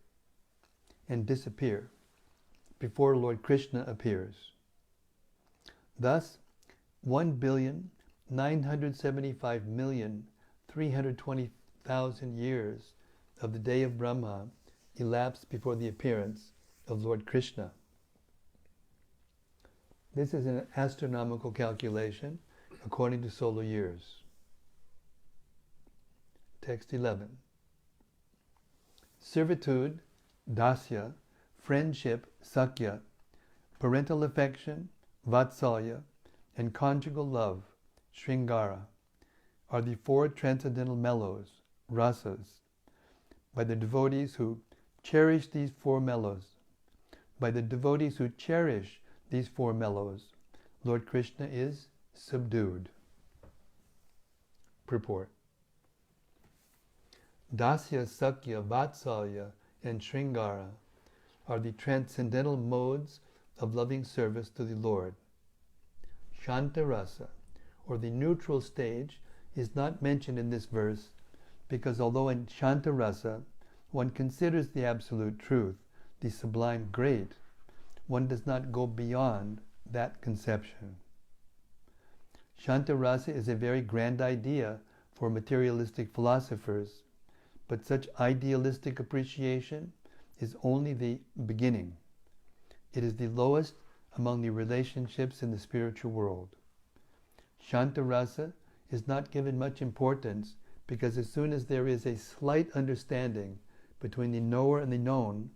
and disappear before Lord Krishna appears. Thus, 1,975,320,000 years of the day of Brahma elapsed before the appearance of Lord Krishna. This is an astronomical calculation according to solar years. Text 11. Servitude, dasya, friendship, sakya, parental affection, vatsalya, and conjugal love, shringara, are the 4 transcendental mellows, rasas, by the devotees who cherish these 4 mellows. By the devotees who cherish these 4 mellows, Lord Krishna is subdued. Purport. Dasya, sakya, vatsalya, and shringara are the transcendental modes of loving service to the Lord. Shanta rasa, or the neutral stage, is not mentioned in this verse because although in Shanta rasa one considers the absolute truth, the sublime great, one does not go beyond that conception. Shanta rasa is a very grand idea for materialistic philosophers, but such idealistic appreciation is only the beginning. It is the lowest among the relationships in the spiritual world. Shanta rasa is not given much importance because as soon as there is a slight understanding between the knower and the known,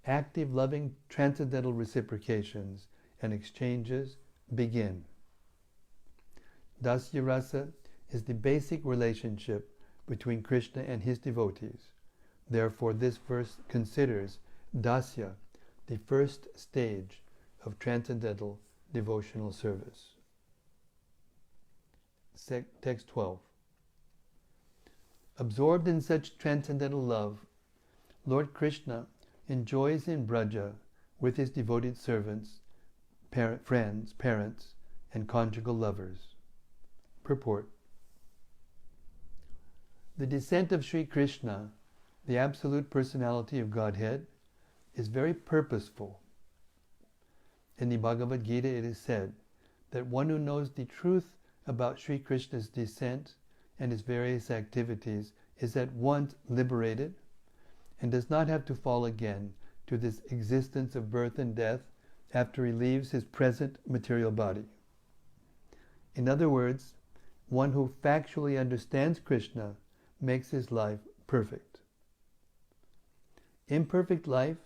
active, loving, transcendental reciprocations and exchanges begin. Dasya rasa is the basic relationship between Krishna and his devotees. Therefore, this verse considers dasya the first stage of transcendental devotional service. Text 12. Absorbed in such transcendental love, Lord Krishna enjoys in Braja with his devoted servants, friends, parents, and conjugal lovers. Purport. The descent of Shri Krishna, the absolute personality of Godhead, is very purposeful. In the Bhagavad Gita it is said that one who knows the truth about Shri Krishna's descent and his various activities is at once liberated and does not have to fall again to this existence of birth and death after he leaves his present material body. In other words, one who factually understands Krishna makes his life perfect. Imperfect life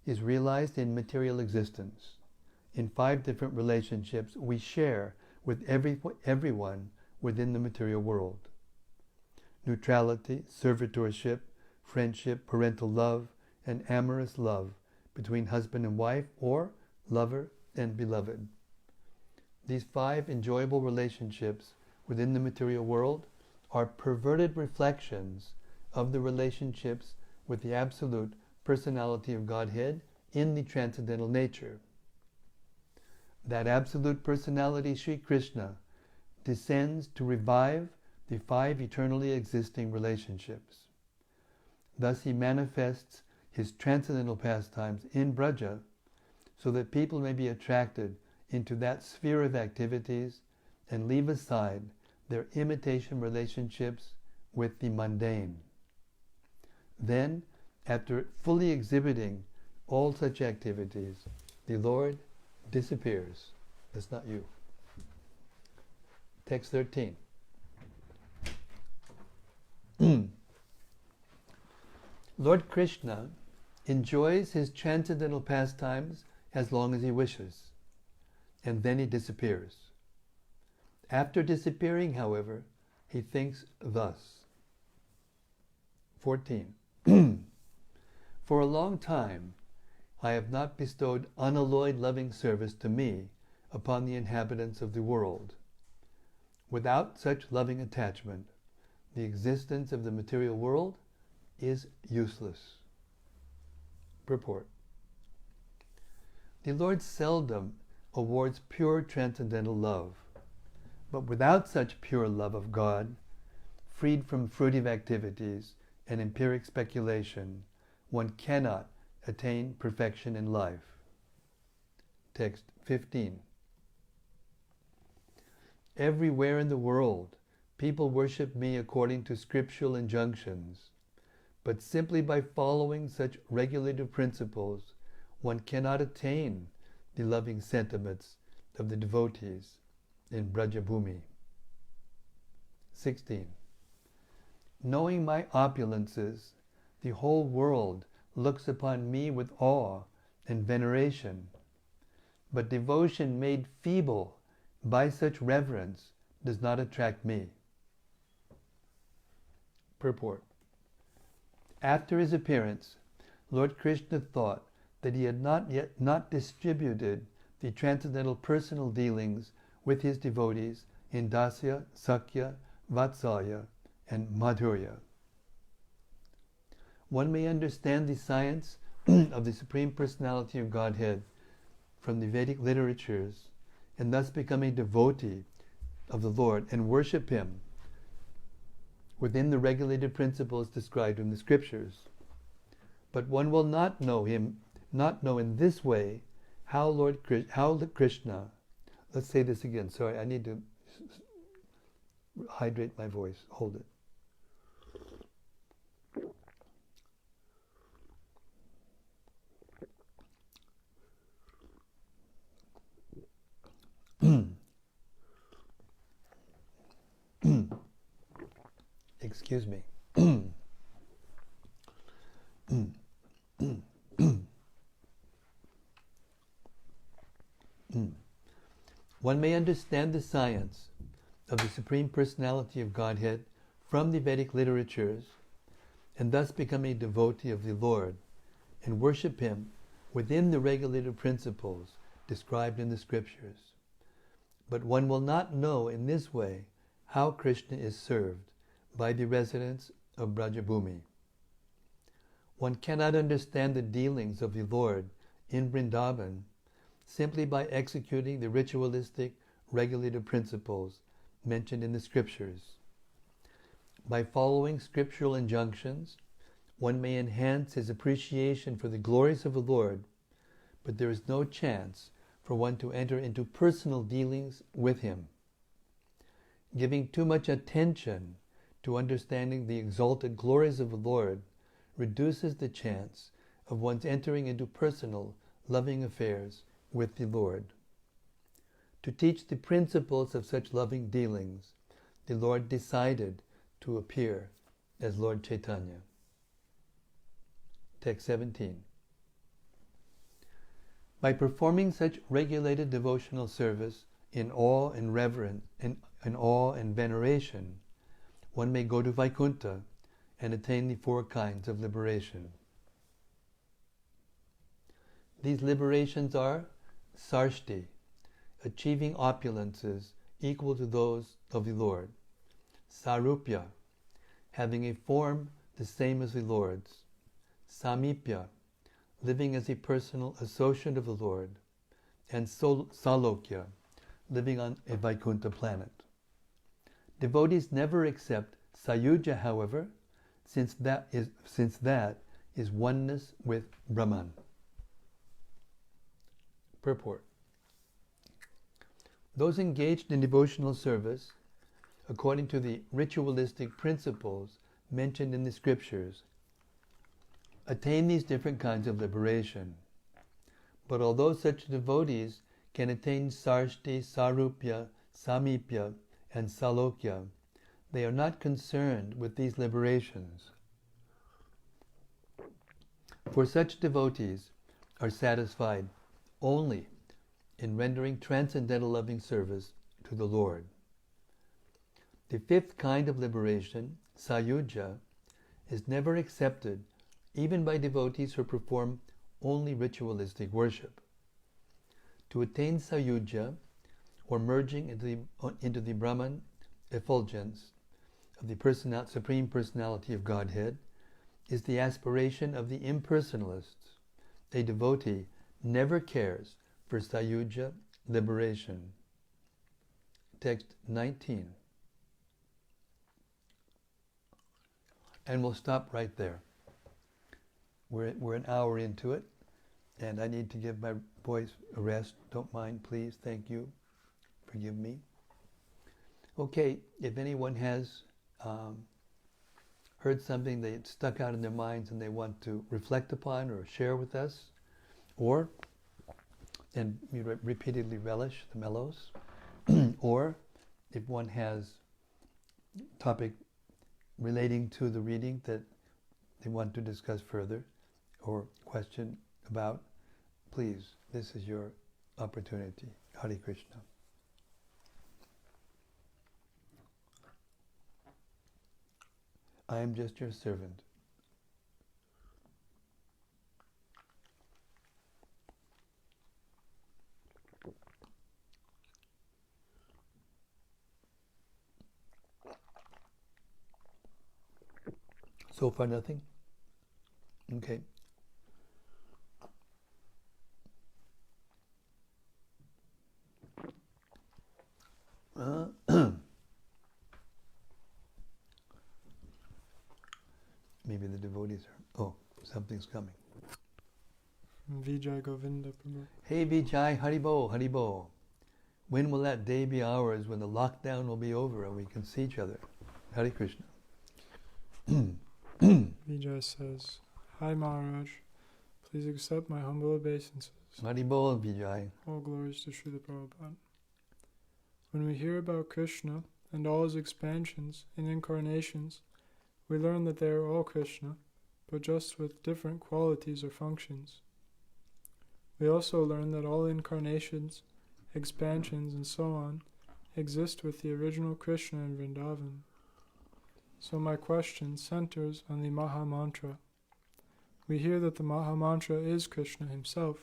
is realized in material existence. In 5 different relationships we share with everyone within the material world. Neutrality, servitorship, friendship, parental love, and amorous love between husband and wife or lover, and beloved. These 5 enjoyable relationships within the material world are perverted reflections of the relationships with the absolute personality of Godhead in the transcendental nature. That absolute personality, Shri Krishna, descends to revive the 5 eternally existing relationships. Thus he manifests his transcendental pastimes in Braja so that people may be attracted into that sphere of activities and leave aside their imitation relationships with the mundane. Then, after fully exhibiting all such activities, the Lord disappears. That's not you. Text 13. Lord Krishna enjoys his transcendental pastimes as long as he wishes, and then he disappears. After disappearing, however, he thinks thus. 14. For a long time, I have not bestowed unalloyed loving service to me upon the inhabitants of the world. Without such loving attachment, the existence of the material world is useless. Purport. The Lord seldom awards pure transcendental love, but without such pure love of God, freed from fruitive activities and empiric speculation, one cannot attain perfection in life. Text 15. Everywhere in the world, people worship me according to scriptural injunctions, but simply by following such regulative principles, one cannot attain the loving sentiments of the devotees in Brajabhumi. 16. Knowing my opulences, the whole world looks upon me with awe and veneration, but devotion made feeble by such reverence does not attract me. Purport. After his appearance, Lord Krishna thought that he had not distributed the transcendental personal dealings with his devotees in Dasya, Sakya, Vatsalya, and Madhurya. One may understand the science of the Supreme Personality of Godhead from the Vedic literatures and thus become a devotee of the Lord and worship him within the regulated principles described in the scriptures. But one will not know in this way how Krishna, let's say this again, sorry, I need to hydrate my voice, hold it. Excuse me. One may understand the science of the Supreme Personality of Godhead from the Vedic literatures and thus become a devotee of the Lord and worship him within the regulated principles described in the scriptures. But one will not know in this way how Krishna is served by the residents of Brajabhumi. One cannot understand the dealings of the Lord in Vrindavan simply by executing the ritualistic regulative principles mentioned in the scriptures. By following scriptural injunctions, one may enhance his appreciation for the glories of the Lord, but there is no chance for one to enter into personal dealings with him. Giving too much attention to understanding the exalted glories of the Lord reduces the chance of one's entering into personal, loving affairs with the Lord. To teach the principles of such loving dealings, the Lord decided to appear as Lord Chaitanya. Text 17. By performing such regulated devotional service in awe and reverence, in awe and veneration, one may go to Vaikuntha and attain the 4 kinds of liberation. These liberations are Sarshti, achieving opulences equal to those of the Lord. Sarupya, having a form the same as the Lord's. Samipya, living as a personal associate of the Lord. And Salokya, living on a Vaikuntha planet. Devotees never accept Sayuja, however, since that is oneness with Brahman. Purport. Those engaged in devotional service, according to the ritualistic principles mentioned in the scriptures, attain these different kinds of liberation. But although such devotees can attain Sarshti, Sarupya, Samipya, and Salokya, they are not concerned with these liberations. For such devotees are satisfied only in rendering transcendental loving service to the Lord. The fifth kind of liberation, Sayuja, is never accepted even by devotees who perform only ritualistic worship. To attain Sayuja, or merging into the Brahman effulgence of the Supreme Personality of Godhead, is the aspiration of the impersonalists. A devotee never cares for Sayuja liberation. Text 19. And we'll stop right there. We're an hour into it, and I need to give my voice a rest. Don't mind, please. Thank you. Forgive me. Okay, if anyone has heard something that stuck out in their minds and they want to reflect upon or share with us, or and repeatedly relish the mellows, or if one has topic relating to the reading that they want to discuss further or question about, please, this is your opportunity. Hare Krishna. I am just your servant. So far, nothing? Okay. Maybe the devotees are... Oh, something's coming. Vijay Govinda Prabhu. Hey Vijay, Haribo, Haribo. When will that day be ours when the lockdown will be over and we can see each other? Hare Krishna. Vijay says, Hi Maharaj, please accept my humble obeisances. Haribo, Vijay. All glories to Shri Prabhupada. When we hear about Krishna and all his expansions and incarnations, we learn that they are all Krishna, but just with different qualities or functions. We also learn that all incarnations, expansions, and so on exist with the original Krishna in Vrindavan. So my question centers on the Maha Mantra. We hear that the Maha Mantra is Krishna himself.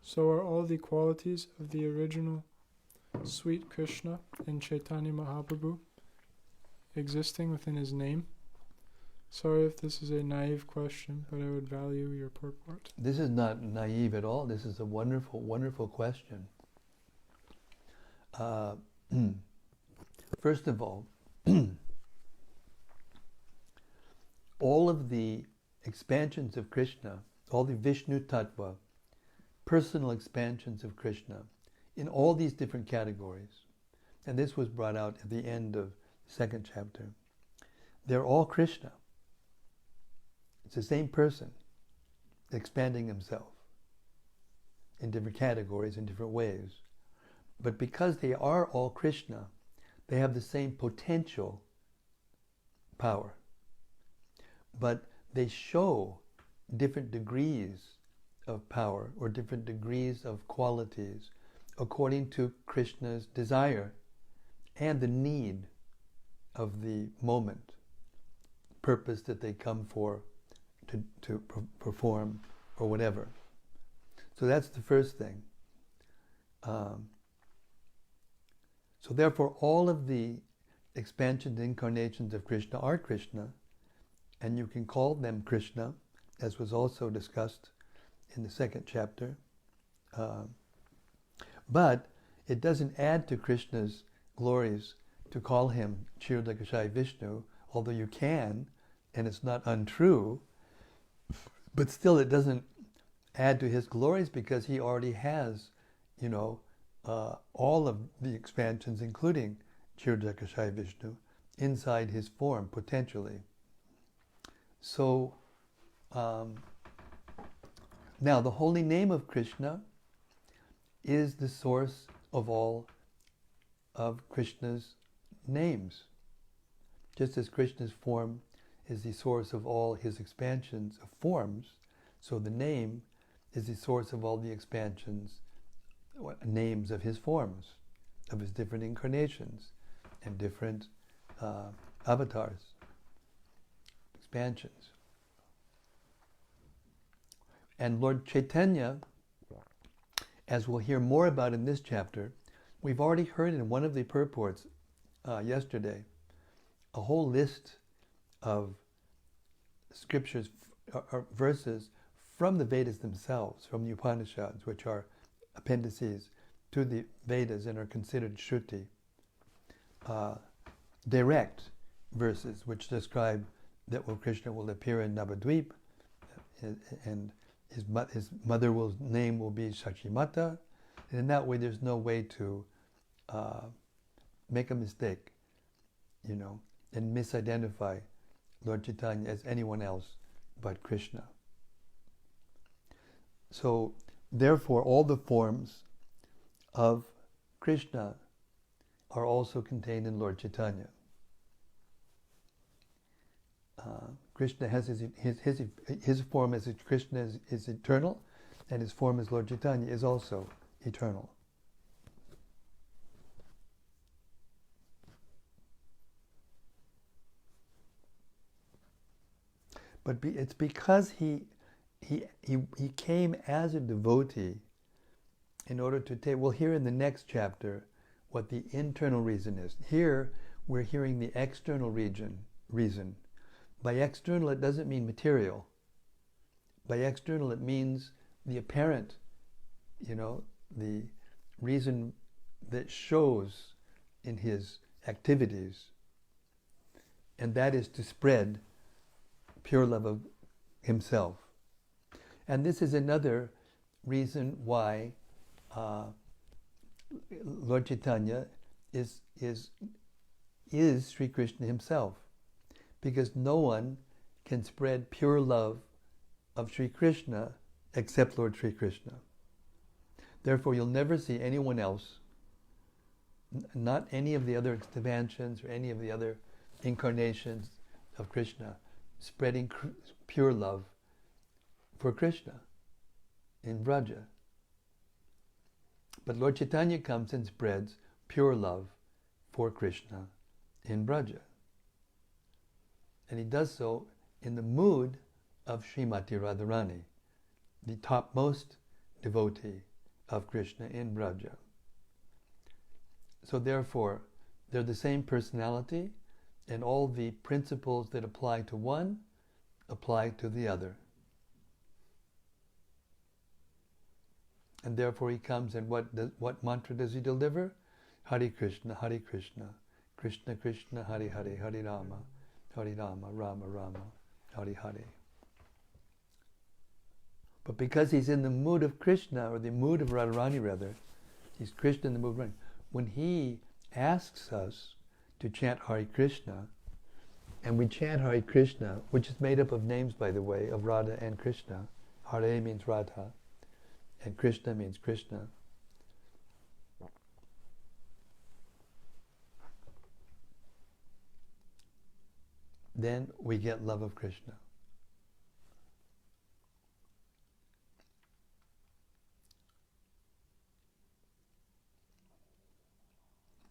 So are all the qualities of the original sweet Krishna in Chaitanya Mahaprabhu existing within his name? Sorry if this is a naive question, but I would value your purport. This is not naive at all. This is a wonderful, wonderful question. First of all, all of the expansions of Krishna, all the Vishnu Tattva, personal expansions of Krishna, in all these different categories, and this was brought out at the end of the second chapter, they're all Krishna. It's the same person expanding himself in different categories, in different ways. But because they are all Krishna, they have the same potential power. But they show different degrees of power or different degrees of qualities according to Krishna's desire and the need of the moment, purpose that they come for to perform or whatever. So that's the first thing. So therefore, all of the expansions, incarnations of Krishna are Krishna, and you can call them Krishna, as was also discussed in the second chapter. But it doesn't add to Krishna's glories to call him Kshirodakashayi Vishnu, although you can, and it's not untrue, but still it doesn't add to his glories because he already has, all of the expansions, including Kshirodakashayi Vishnu, inside his form, potentially. So, now the holy name of Krishna is the source of all of Krishna's names. Just as Krishna's form is the source of all his expansions of forms, so the name is the source of all the expansions, names of his forms, of his different incarnations and different avatars, expansions. And Lord Chaitanya, as we'll hear more about in this chapter, we've already heard in one of the purports yesterday a whole list of scriptures or verses from the Vedas themselves, from the Upanishads, which are appendices to the Vedas and are considered Shruti. Direct verses which describe that Krishna will appear in Navadvip, and his mother's name will be Shachimata, and in that way there's no way to make a mistake, and misidentify Lord Chaitanya as anyone else but Krishna. So, therefore, all the forms of Krishna are also contained in Lord Chaitanya. Krishna has his form as Krishna is eternal, and his form as Lord Chaitanya is also eternal. But it's because he came as a devotee in order to take. We'll hear in the next chapter what the internal reason is. Here we're hearing the external reason. By external, it doesn't mean material. By external, it means the apparent, the reason that shows in his activities. And that is to spread pure love of himself. And this is another reason why Lord Chaitanya is Sri Krishna himself. Because no one can spread pure love of Sri Krishna except Lord Sri Krishna. Therefore, you'll never see anyone else, not any of the other expansions or any of the other incarnations of Krishna, spreading pure love for Krishna in Vraja. But Lord Chaitanya comes and spreads pure love for Krishna in Vraja. And he does so in the mood of Srimati Radharani, the topmost devotee of Krishna in Vraja. So therefore, they're the same personality, and all the principles that apply to one apply to the other. And therefore he comes, and what mantra does he deliver? Hare Krishna, Krishna Krishna, Hare Hare, Hare Rama, Rama Rama, Hare Hare. But because he's in the mood of Krishna, or the mood of Radharani rather, he's Krishna in the mood of Radharani. When he asks us to chant Hare Krishna, and we chant Hare Krishna, which is made up of names, by the way, of Radha and Krishna. Hare means Radha, and Krishna means Krishna. Then we get love of Krishna.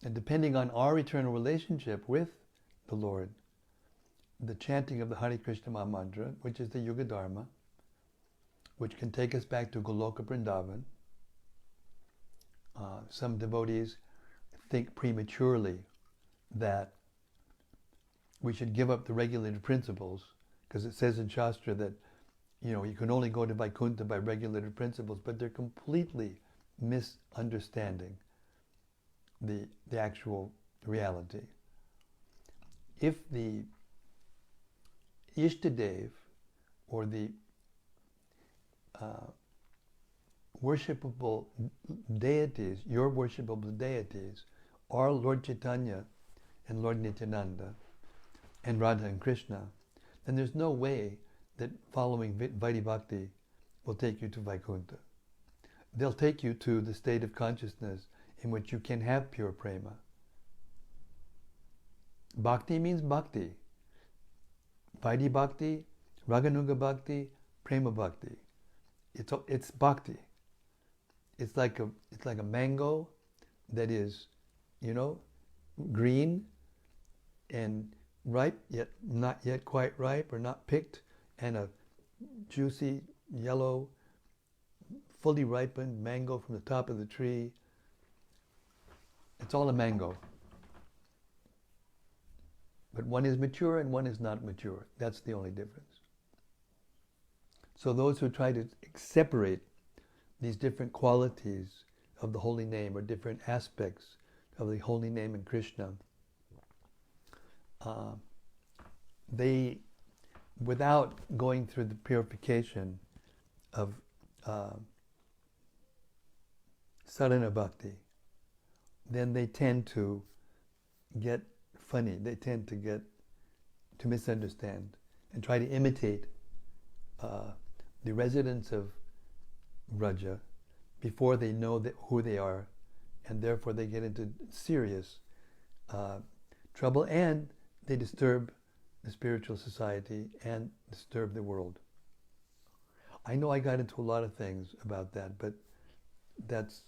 And depending on our eternal relationship with the Lord, the chanting of the Hare Krishna Maha Mantra, which is the Yuga Dharma, which can take us back to Goloka Vrindavan. Some devotees think prematurely that we should give up the regulated principles, because it says in Shastra that you can only go to Vaikuntha by regulated principles, but they're completely misunderstanding the actual reality. If the Ishtadev, or the worshipable deities, your worshipable deities, are Lord Chaitanya and Lord Nityananda and Radha and Krishna, then there's no way that following Vaidhi Bhakti will take you to Vaikuntha. They'll take you to the state of consciousness in which you can have pure prema. Bhakti means bhakti. Vaidhi Bhakti, Raganuga Bhakti, Prema Bhakti. It's bhakti. It's like a mango that is, green and ripe, yet not yet quite ripe or not picked, and a juicy yellow, fully ripened mango from the top of the tree. It's all a mango. But one is mature and one is not mature. That's the only difference. So those who try to separate these different qualities of the holy name, or different aspects of the holy name in Krishna, they, without going through the purification of sadhana bhakti, then they tend to get funny. They tend to misunderstand and try to imitate the residents of Vraja before they know who they are, and therefore they get into serious trouble, and they disturb the spiritual society and disturb the world. I know I got into a lot of things about that, but that's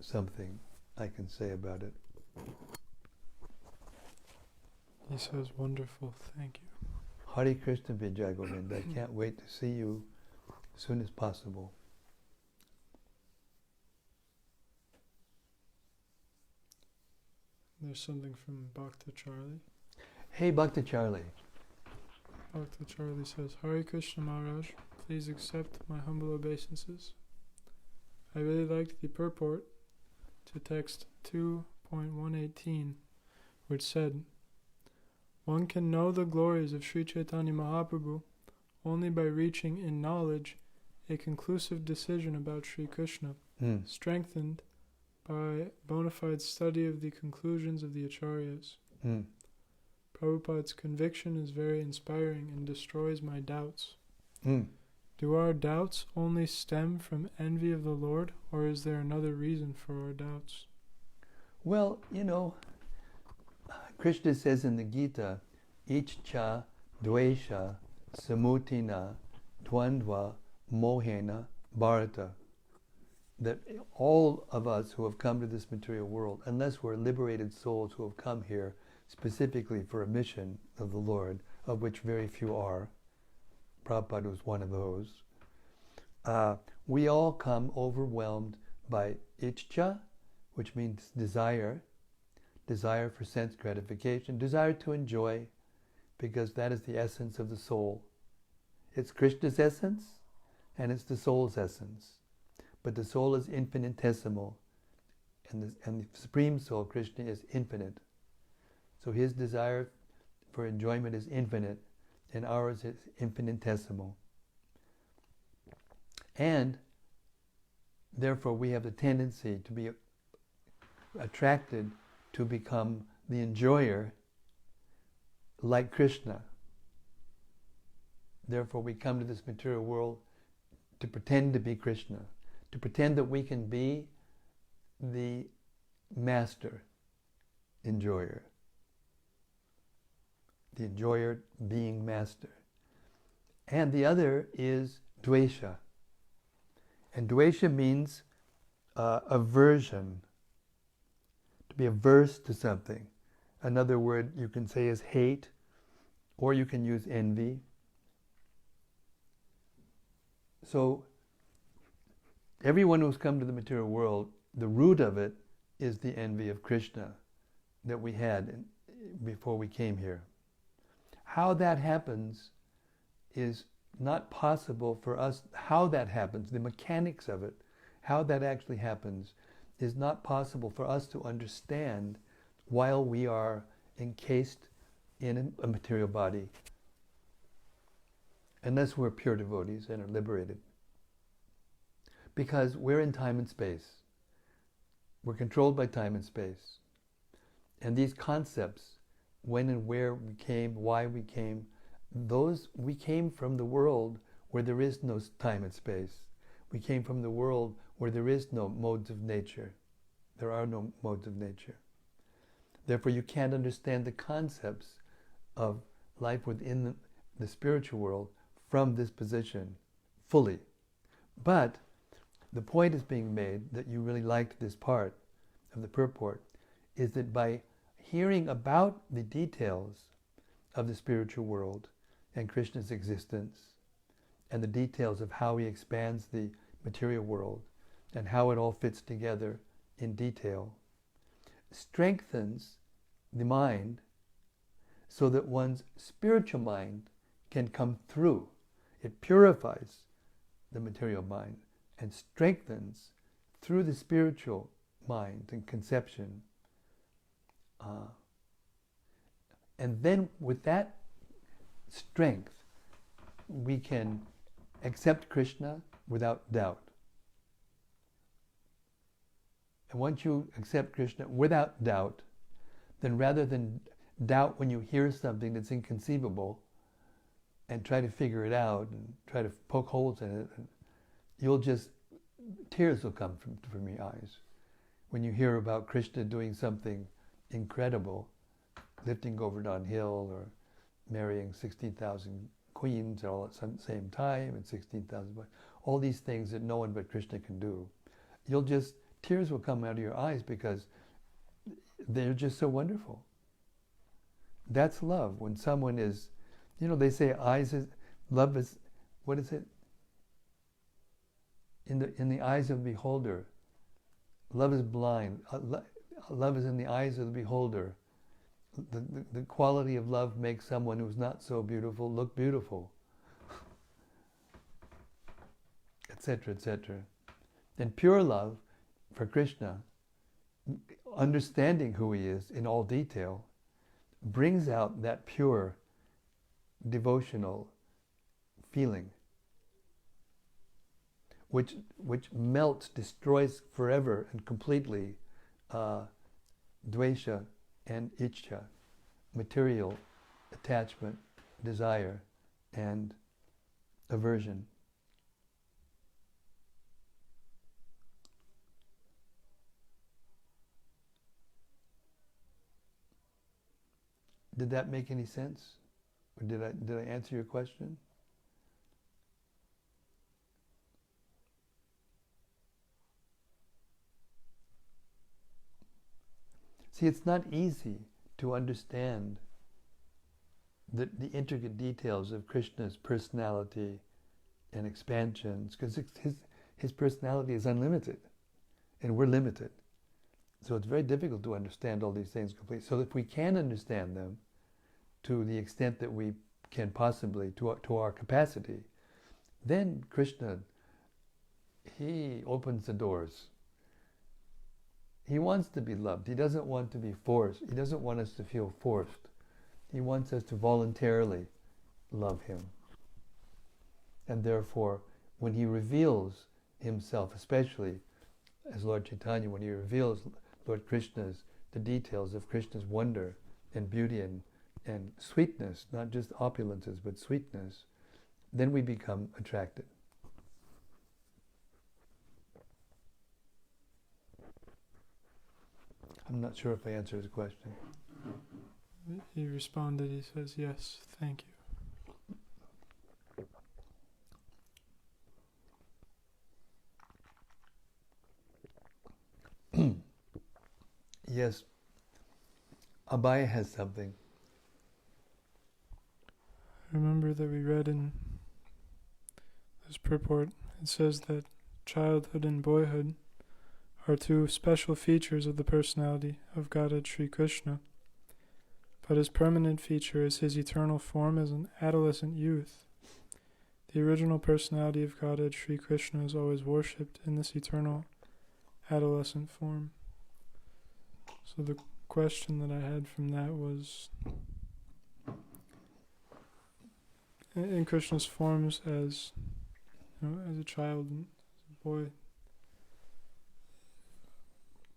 something I can say about it. He says, wonderful, thank you. Hare Krishna Vijay Govinda. I can't wait to see you as soon as possible. There's something from Bhakta Charlie. Hey, Bhakta Charlie. Bhakta Charlie says, Hare Krishna Maharaj, please accept my humble obeisances. I really liked the purport to text 2.118, which said, one can know the glories of Sri Chaitanya Mahaprabhu only by reaching in knowledge a conclusive decision about Sri Krishna, strengthened by bona fide study of the conclusions of the Acharyas. Prabhupada's conviction is very inspiring and destroys my doubts. Do our doubts only stem from envy of the Lord, or is there another reason for our doubts? Well, Krishna says in the Gita, Ichcha dvesha samutina dvandva mohena bharata, that all of us who have come to this material world, unless we're liberated souls who have come here specifically for a mission of the Lord, of which very few are, Prabhupada was one of those, we all come overwhelmed by ichcha, which means desire for sense gratification, desire to enjoy, because that is the essence of the soul. It's Krishna's essence, and it's the soul's essence. But the soul is infinitesimal, and the Supreme Soul, Krishna, is infinite. So his desire for enjoyment is infinite, and ours is infinitesimal. And therefore we have the tendency to be attracted to become the enjoyer like Krishna. Therefore we come to this material world to pretend to be Krishna, to pretend that we can be the master enjoyer. The enjoyer being master. And the other is dvesha. And dvesha means aversion, to be averse to something. Another word you can say is hate, or you can use envy. So everyone who's come to the material world, the root of it is the envy of Krishna that we had before we came here. How that happens is not possible for us. How that happens, the mechanics of it, how that actually happens, is not possible for us to understand while we are encased in a material body, unless we're pure devotees and are liberated. Because we're in time and space. We're controlled by time and space. And these concepts, when and where we came, why we came, we came from the world where there is no time and space. We came from the world where there is no modes of nature. There are no modes of nature. Therefore, you can't understand the concepts of life within the spiritual world from this position fully. But the point is being made that you really liked this part of the purport, is that by hearing about the details of the spiritual world and Krishna's existence, and the details of how he expands the material world, and how it all fits together in detail, strengthens the mind so that one's spiritual mind can come through. It purifies the material mind and strengthens through the spiritual mind and conception. And then with that strength, we can accept Krishna without doubt. And once you accept Krishna without doubt, then rather than doubt when you hear something that's inconceivable and try to figure it out and try to poke holes in it, tears will come from your eyes. When you hear about Krishna doing something incredible, lifting Govardhan Hill or marrying 16,000 queens all at the same time and 16,000 boys, all these things that no one but Krishna can do, tears will come out of your eyes because they're just so wonderful. That's love. When someone is, they say love is, what is it? In the eyes of the beholder, love is blind. Love is in the eyes of the beholder. The quality of love makes someone who's not so beautiful look beautiful, etc., etc. And pure love for Krishna, understanding who he is in all detail, brings out that pure devotional feeling, which melts, destroys forever and completely dvesha and ichcha, material attachment, desire, and aversion. Did that make any sense? Or did I answer your question? See, it's not easy to understand the intricate details of Krishna's personality and expansions, because his personality is unlimited, and we're limited. So it's very difficult to understand all these things completely. So if we can understand them to the extent that we can possibly, to our capacity, then Krishna, he opens the doors. He wants to be loved. He doesn't want to be forced. He doesn't want us to feel forced. He wants us to voluntarily love him. And therefore, when he reveals himself, especially as Lord Chaitanya, when he reveals Lord Krishna's, the details of Krishna's wonder and beauty and sweetness, not just opulences, but sweetness, then we become attracted. I'm not sure if I answered his question. He responded, he says, yes, thank you. Yes, Abhaya has something. I remember that we read in This purport, it says that childhood and boyhood are two special features of the personality of Godhead Shri Krishna, but his permanent feature is his eternal form as an adolescent youth. The original personality of Godhead Shri Krishna is always worshipped in this eternal adolescent form. So the question that I had from that was, in Krishna's forms as as a child and as a boy,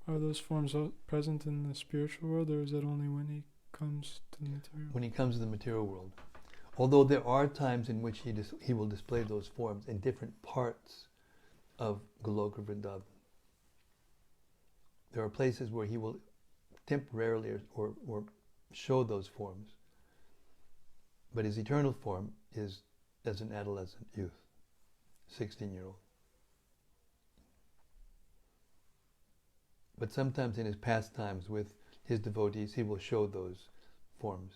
are those forms present in the spiritual world, or is that only when he comes to the material? When he comes to the material world. Although there are times in which he will display those forms in different parts of Goloka Vrindavan. There are places where he will temporarily or show those forms. But his eternal form is as an adolescent youth, 16-year-old. But sometimes in his pastimes with his devotees, he will show those forms,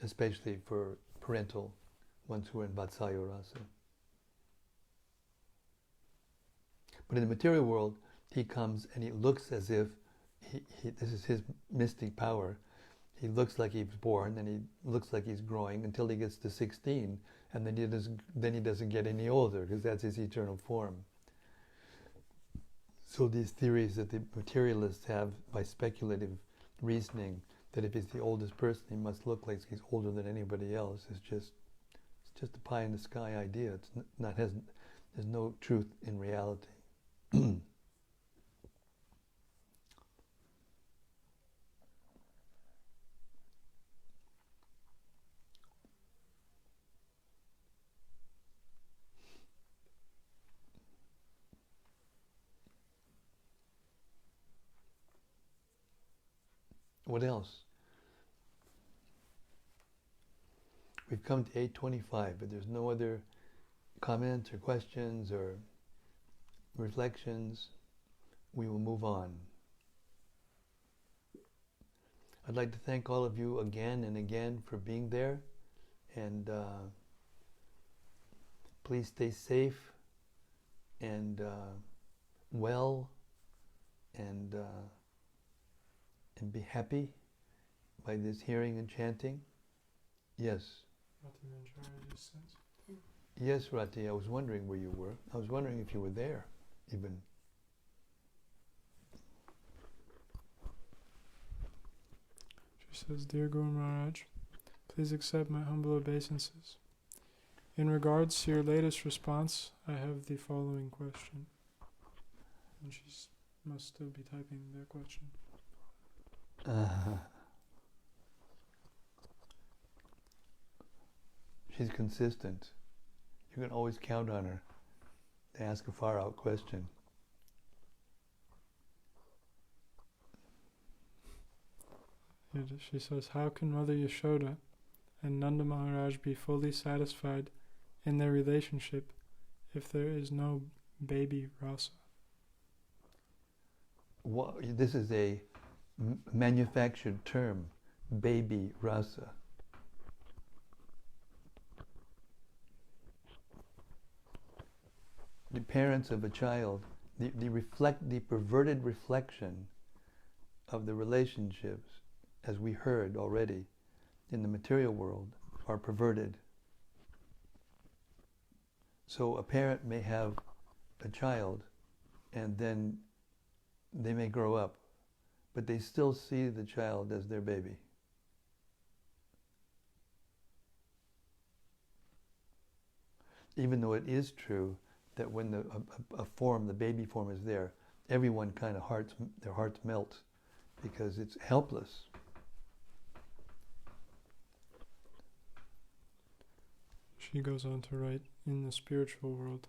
especially for parental ones who are in Vatsalya Rasa. But in the material world, he comes and he looks as if this is his mystic power. He looks like he's born and he looks like he's growing until he gets to 16, and then he doesn't get any older because that's his eternal form. So these theories that the materialists have by speculative reasoning, that if he's the oldest person, he must look like he's older than anybody else, it's just a pie in the sky idea. There's no truth in reality. What else? We've come to 8:25, but there's no other comments or questions or reflections. We will move on. I'd like to thank all of you again and again for being there, and please stay safe and well and be happy by this hearing and chanting. Yes. Yes, Rati, I was wondering where you were. I was wondering if you were there, even. She says, Dear Guru Maharaj, please accept my humble obeisances. In regards to your latest response, I have the following question. And she must still be typing their question. She's consistent. You can always count on her to ask a far-out question. She says, how can Mother Yashodha and Nanda Maharaj be fully satisfied in their relationship if there is no baby rasa? Well, this is a manufactured term, baby rasa. The parents of a child, the perverted reflection of the relationships, as we heard already, in the material world, are perverted. So a parent may have a child, and then they may grow up, but they still see the child as their baby. Even though it is true that when the baby form is there, everyone kind of their hearts melt because it's helpless. She goes on to write, in the spiritual world,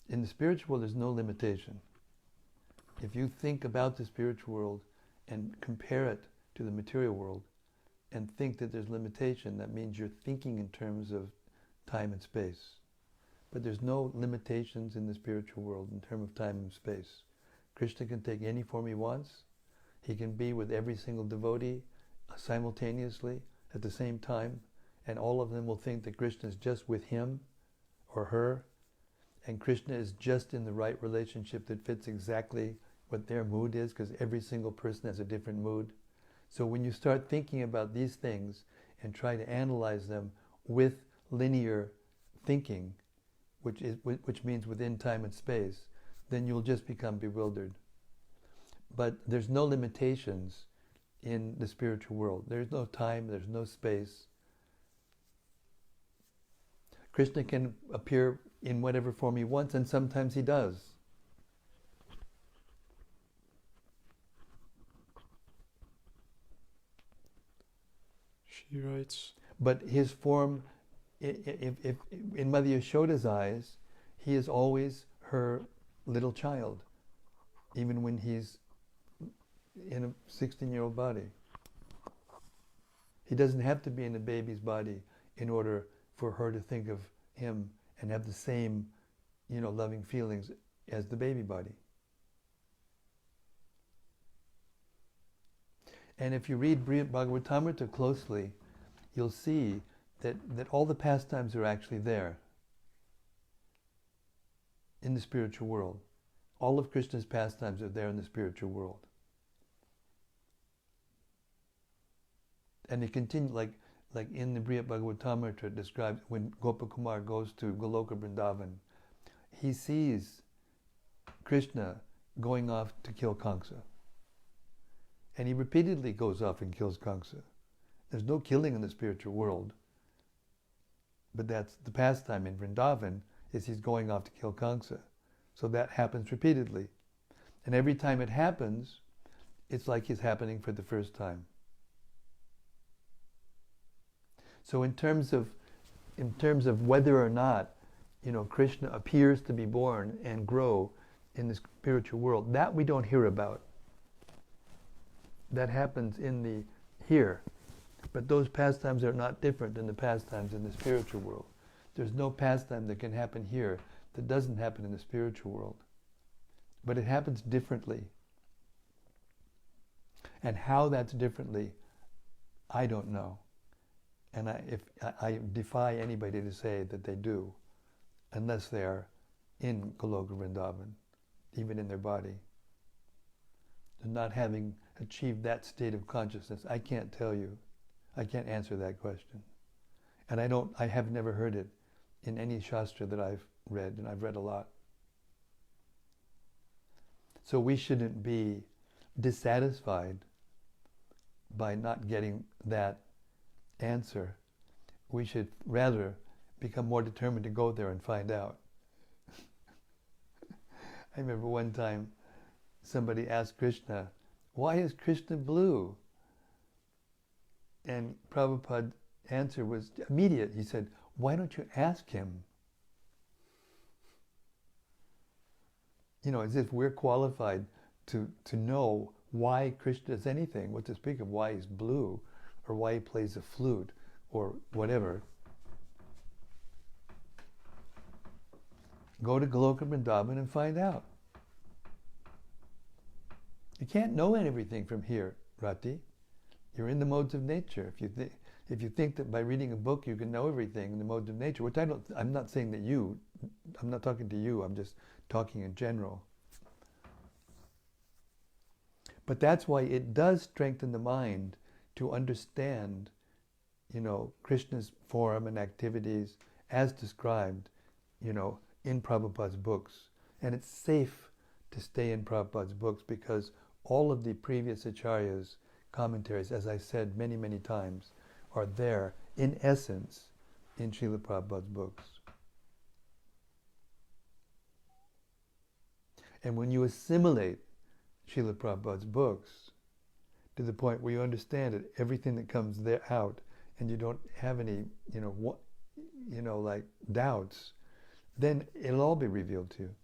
In the spiritual world, there's no limitation. If you think about the spiritual world and compare it to the material world and think that there's limitation, that means you're thinking in terms of time and space. But there's no limitations in the spiritual world in terms of time and space. Krishna can take any form he wants. He can be with every single devotee simultaneously at the same time, and all of them will think that Krishna is just with him or her, and Krishna is just in the right relationship that fits exactly what their mood is, because every single person has a different mood. So when you start thinking about these things and try to analyze them with linear thinking, which means within time and space, then you'll just become bewildered. But there's no limitations in the spiritual world. There's no time, there's no space. Krishna can appear in whatever form he wants, and sometimes he does. She writes, but his form, if in Mother Yashoda's eyes, he is always her little child, even when he's in a 16-year-old body. He doesn't have to be in a baby's body in order for her to think of him and have the same, loving feelings as the baby body. And if you read Bhagavatamrita closely, you'll see that all the pastimes are actually there in the spiritual world. All of Krishna's pastimes are there in the spiritual world. And they continue, like in the Bhagavatamrita, it describes when Gopakumar goes to Goloka Vrindavan, he sees Krishna going off to kill Kamsa. And he repeatedly goes off and kills Kamsa. There's no killing in the spiritual world. But that's the pastime in Vrindavan, is he's going off to kill Kamsa. So that happens repeatedly. And every time it happens, it's like it's happening for the first time. So in terms of whether or not, Krishna appears to be born and grow in the spiritual world, that we don't hear about. That happens in the here. But those pastimes are not different than the pastimes in the spiritual world. There's no pastime that can happen here that doesn't happen in the spiritual world. But it happens differently. And how that's differently, I don't know. And I defy anybody to say that they do, unless they are in Goloka Vrindavan, even in their body. And not having achieved that state of consciousness, I can't tell you. I can't answer that question. And I have never heard it in any shastra that I've read, and I've read a lot. So we shouldn't be dissatisfied by not getting that answer. We should rather become more determined to go there and find out. I remember one time somebody asked Krishna, "Why is Krishna blue?" And Prabhupada's answer was immediate. He said, "Why don't you ask him?" As if we're qualified to know why Krishna is anything, what to speak of why he's blue, or why he plays a flute, or whatever. Go to Goloka Vrindavan and find out. You can't know everything from here, Rati. You're in the modes of nature. If you think that by reading a book you can know everything in the modes of nature, which I'm not saying that I'm not talking to you, I'm just talking in general. But that's why it does strengthen the mind to understand, Krishna's form and activities as described, in Prabhupada's books. And it's safe to stay in Prabhupada's books because all of the previous acharyas' commentaries, as I said many, many times, are there in essence in Srila Prabhupada's books. And when you assimilate Srila Prabhupada's books to the point where you understand it, everything that comes there out, and you don't have any, doubts, then it'll all be revealed to you.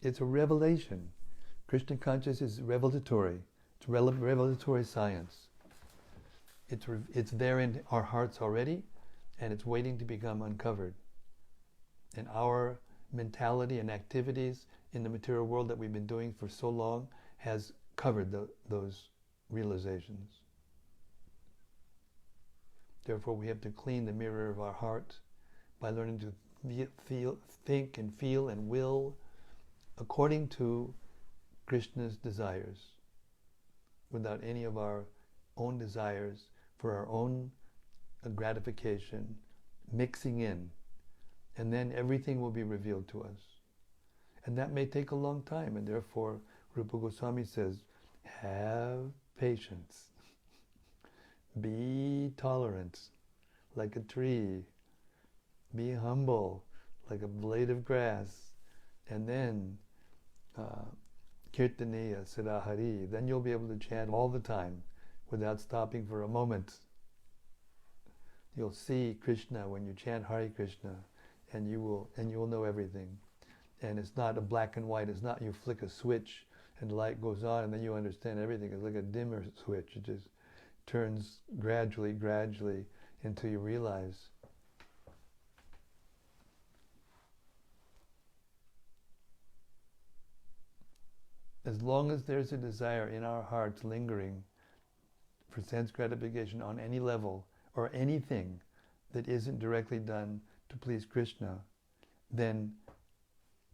It's a revelation. Krishna consciousness is revelatory. It's revelatory science. It's there in our hearts already, and it's waiting to become uncovered. And our mentality and activities in the material world that we've been doing for so long has covered those realizations. Therefore, we have to clean the mirror of our heart by learning to think and feel and will according to Krishna's desires, without any of our own desires for our own gratification mixing in. And then everything will be revealed to us. And that may take a long time, and therefore Rupa Goswami says, have patience. Be tolerant like a tree. Be humble like a blade of grass. And then Kirtaniya Siddhahari. Then you'll be able to chant all the time without stopping for a moment. You'll see Krishna when you chant Hare Krishna, and you will know everything. And it's not a black and white. It's not you flick a switch and the light goes on and then you understand everything. It's like a dimmer switch. It just turns gradually until you realize as long as there's a desire in our hearts lingering for sense gratification on any level or anything that isn't directly done to please Krishna, then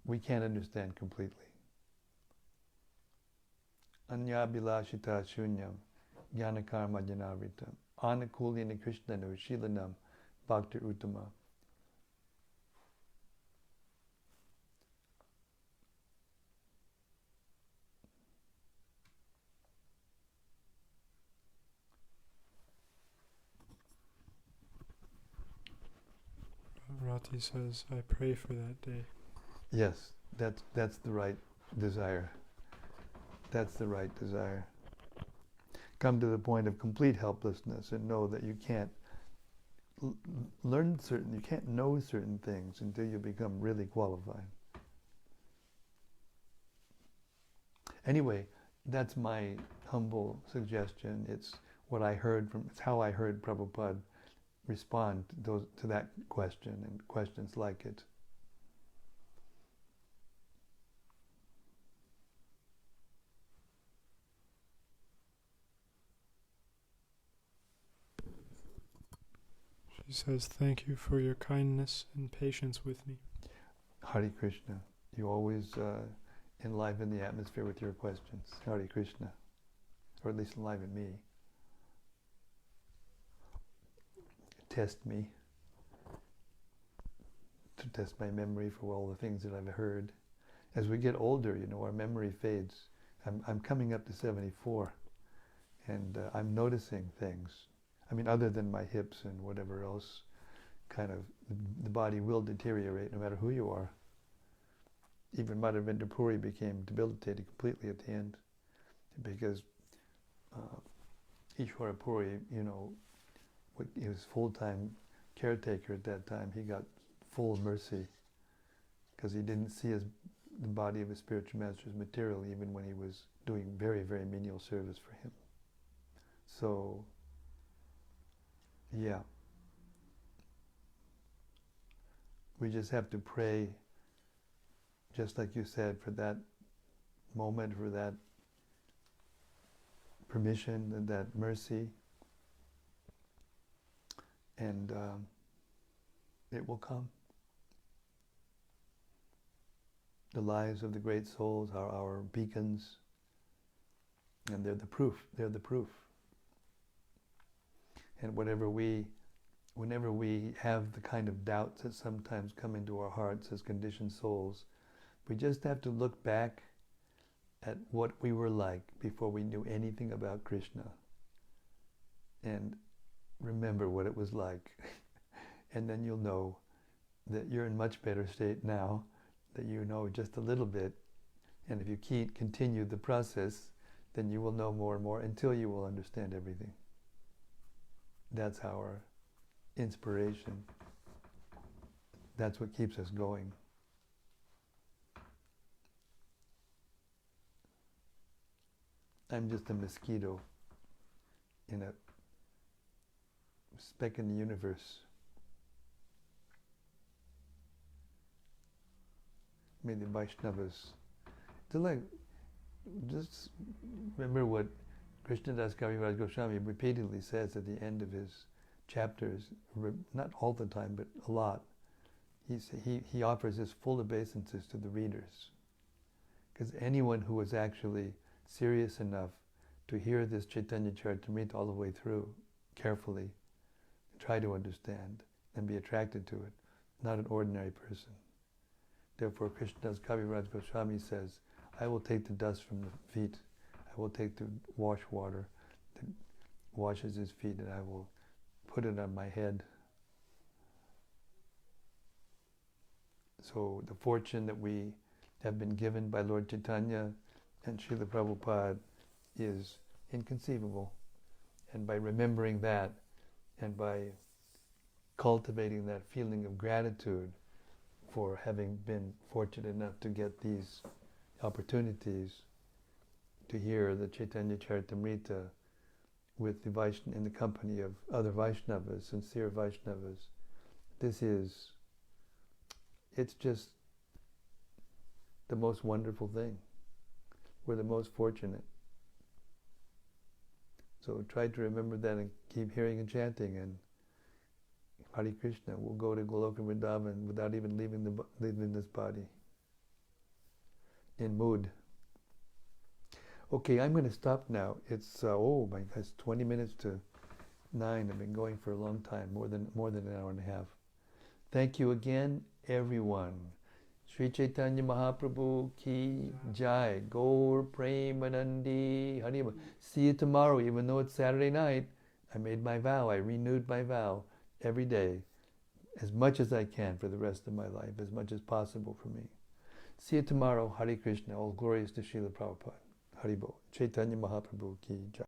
we can't understand completely. Anya-bilashita shunyam jnana-karma janavritam anukulina krishnanu shilanam bhakti uttama. Rati says, I pray for that day. Yes, that's the right desire. That's the right desire. Come to the point of complete helplessness and know that you can't you can't know certain things until you become really qualified. Anyway, that's my humble suggestion. It's what I heard it's how I heard Prabhupada respond to that question and questions like it. She says, thank you for your kindness and patience with me. Hare Krishna. You always enliven the atmosphere with your questions. Hare Krishna. Or at least enliven me. Test me. To test my memory for all the things that I've heard. As we get older, our memory fades. I'm coming up to 74. And I'm noticing things. I mean, other than my hips and whatever else, kind of, the body will deteriorate no matter who you are. Even Madhavendra Puri became debilitated completely at the end, because Ishwara Puri, he was full-time caretaker at that time. He got full mercy, because he didn't see the body of his spiritual master as material, even when he was doing very, very menial service for him. So, yeah. We just have to pray, just like you said, for that moment, for that permission and that mercy. And it will come. The lives of the great souls are our beacons, and they're the proof. They're the proof. And whenever we have the kind of doubts that sometimes come into our hearts as conditioned souls, we just have to look back at what we were like before we knew anything about Krishna, and remember what it was like. And then you'll know that you're in much better state now, that you know just a little bit. And if you continue the process, then you will know more and more until you will understand everything. That's our inspiration. That's what keeps us going. I'm just a mosquito in a speck in the universe. May the Vaishnavas, just remember what Krishnadas Kaviraj Goswami repeatedly says at the end of his chapters, not all the time, but a lot, he offers his full obeisances to the readers. Because anyone who is actually serious enough to hear this Caitanya-caritämrta all the way through, carefully, try to understand, and be attracted to it, not an ordinary person. Therefore, Krishnadas Kaviraj Goswami says, I will take the dust from the feet, I will take the wash water that washes his feet, and I will put it on my head. So the fortune that we have been given by Lord Chaitanya and Srila Prabhupada is inconceivable. And by remembering that, and by cultivating that feeling of gratitude for having been fortunate enough to get these opportunities to hear the Caitanya-caritämrta with the in the company of other Vaishnavas, sincere Vaishnavas, it's just the most wonderful thing. We're the most fortunate. So try to remember that and keep hearing and chanting, and Hare Krishna, we'll go to Goloka Vrindavan without even leaving this body. In mood. Okay, I'm going to stop now. It's oh my gosh, 20 minutes to 9. I've been going for a long time, more than an hour and a half. Thank you again, everyone. Shri Chaitanya Mahaprabhu ki jai. Gaur Premanandi Harima. See you tomorrow, even though it's Saturday night. I made my vow. I renewed my vow every day, as much as I can for the rest of my life, as much as possible for me. See you tomorrow. Hare Krishna. All glories to Srila Prabhupada. Haribo. Chaitanya Mahaprabhu ki jai.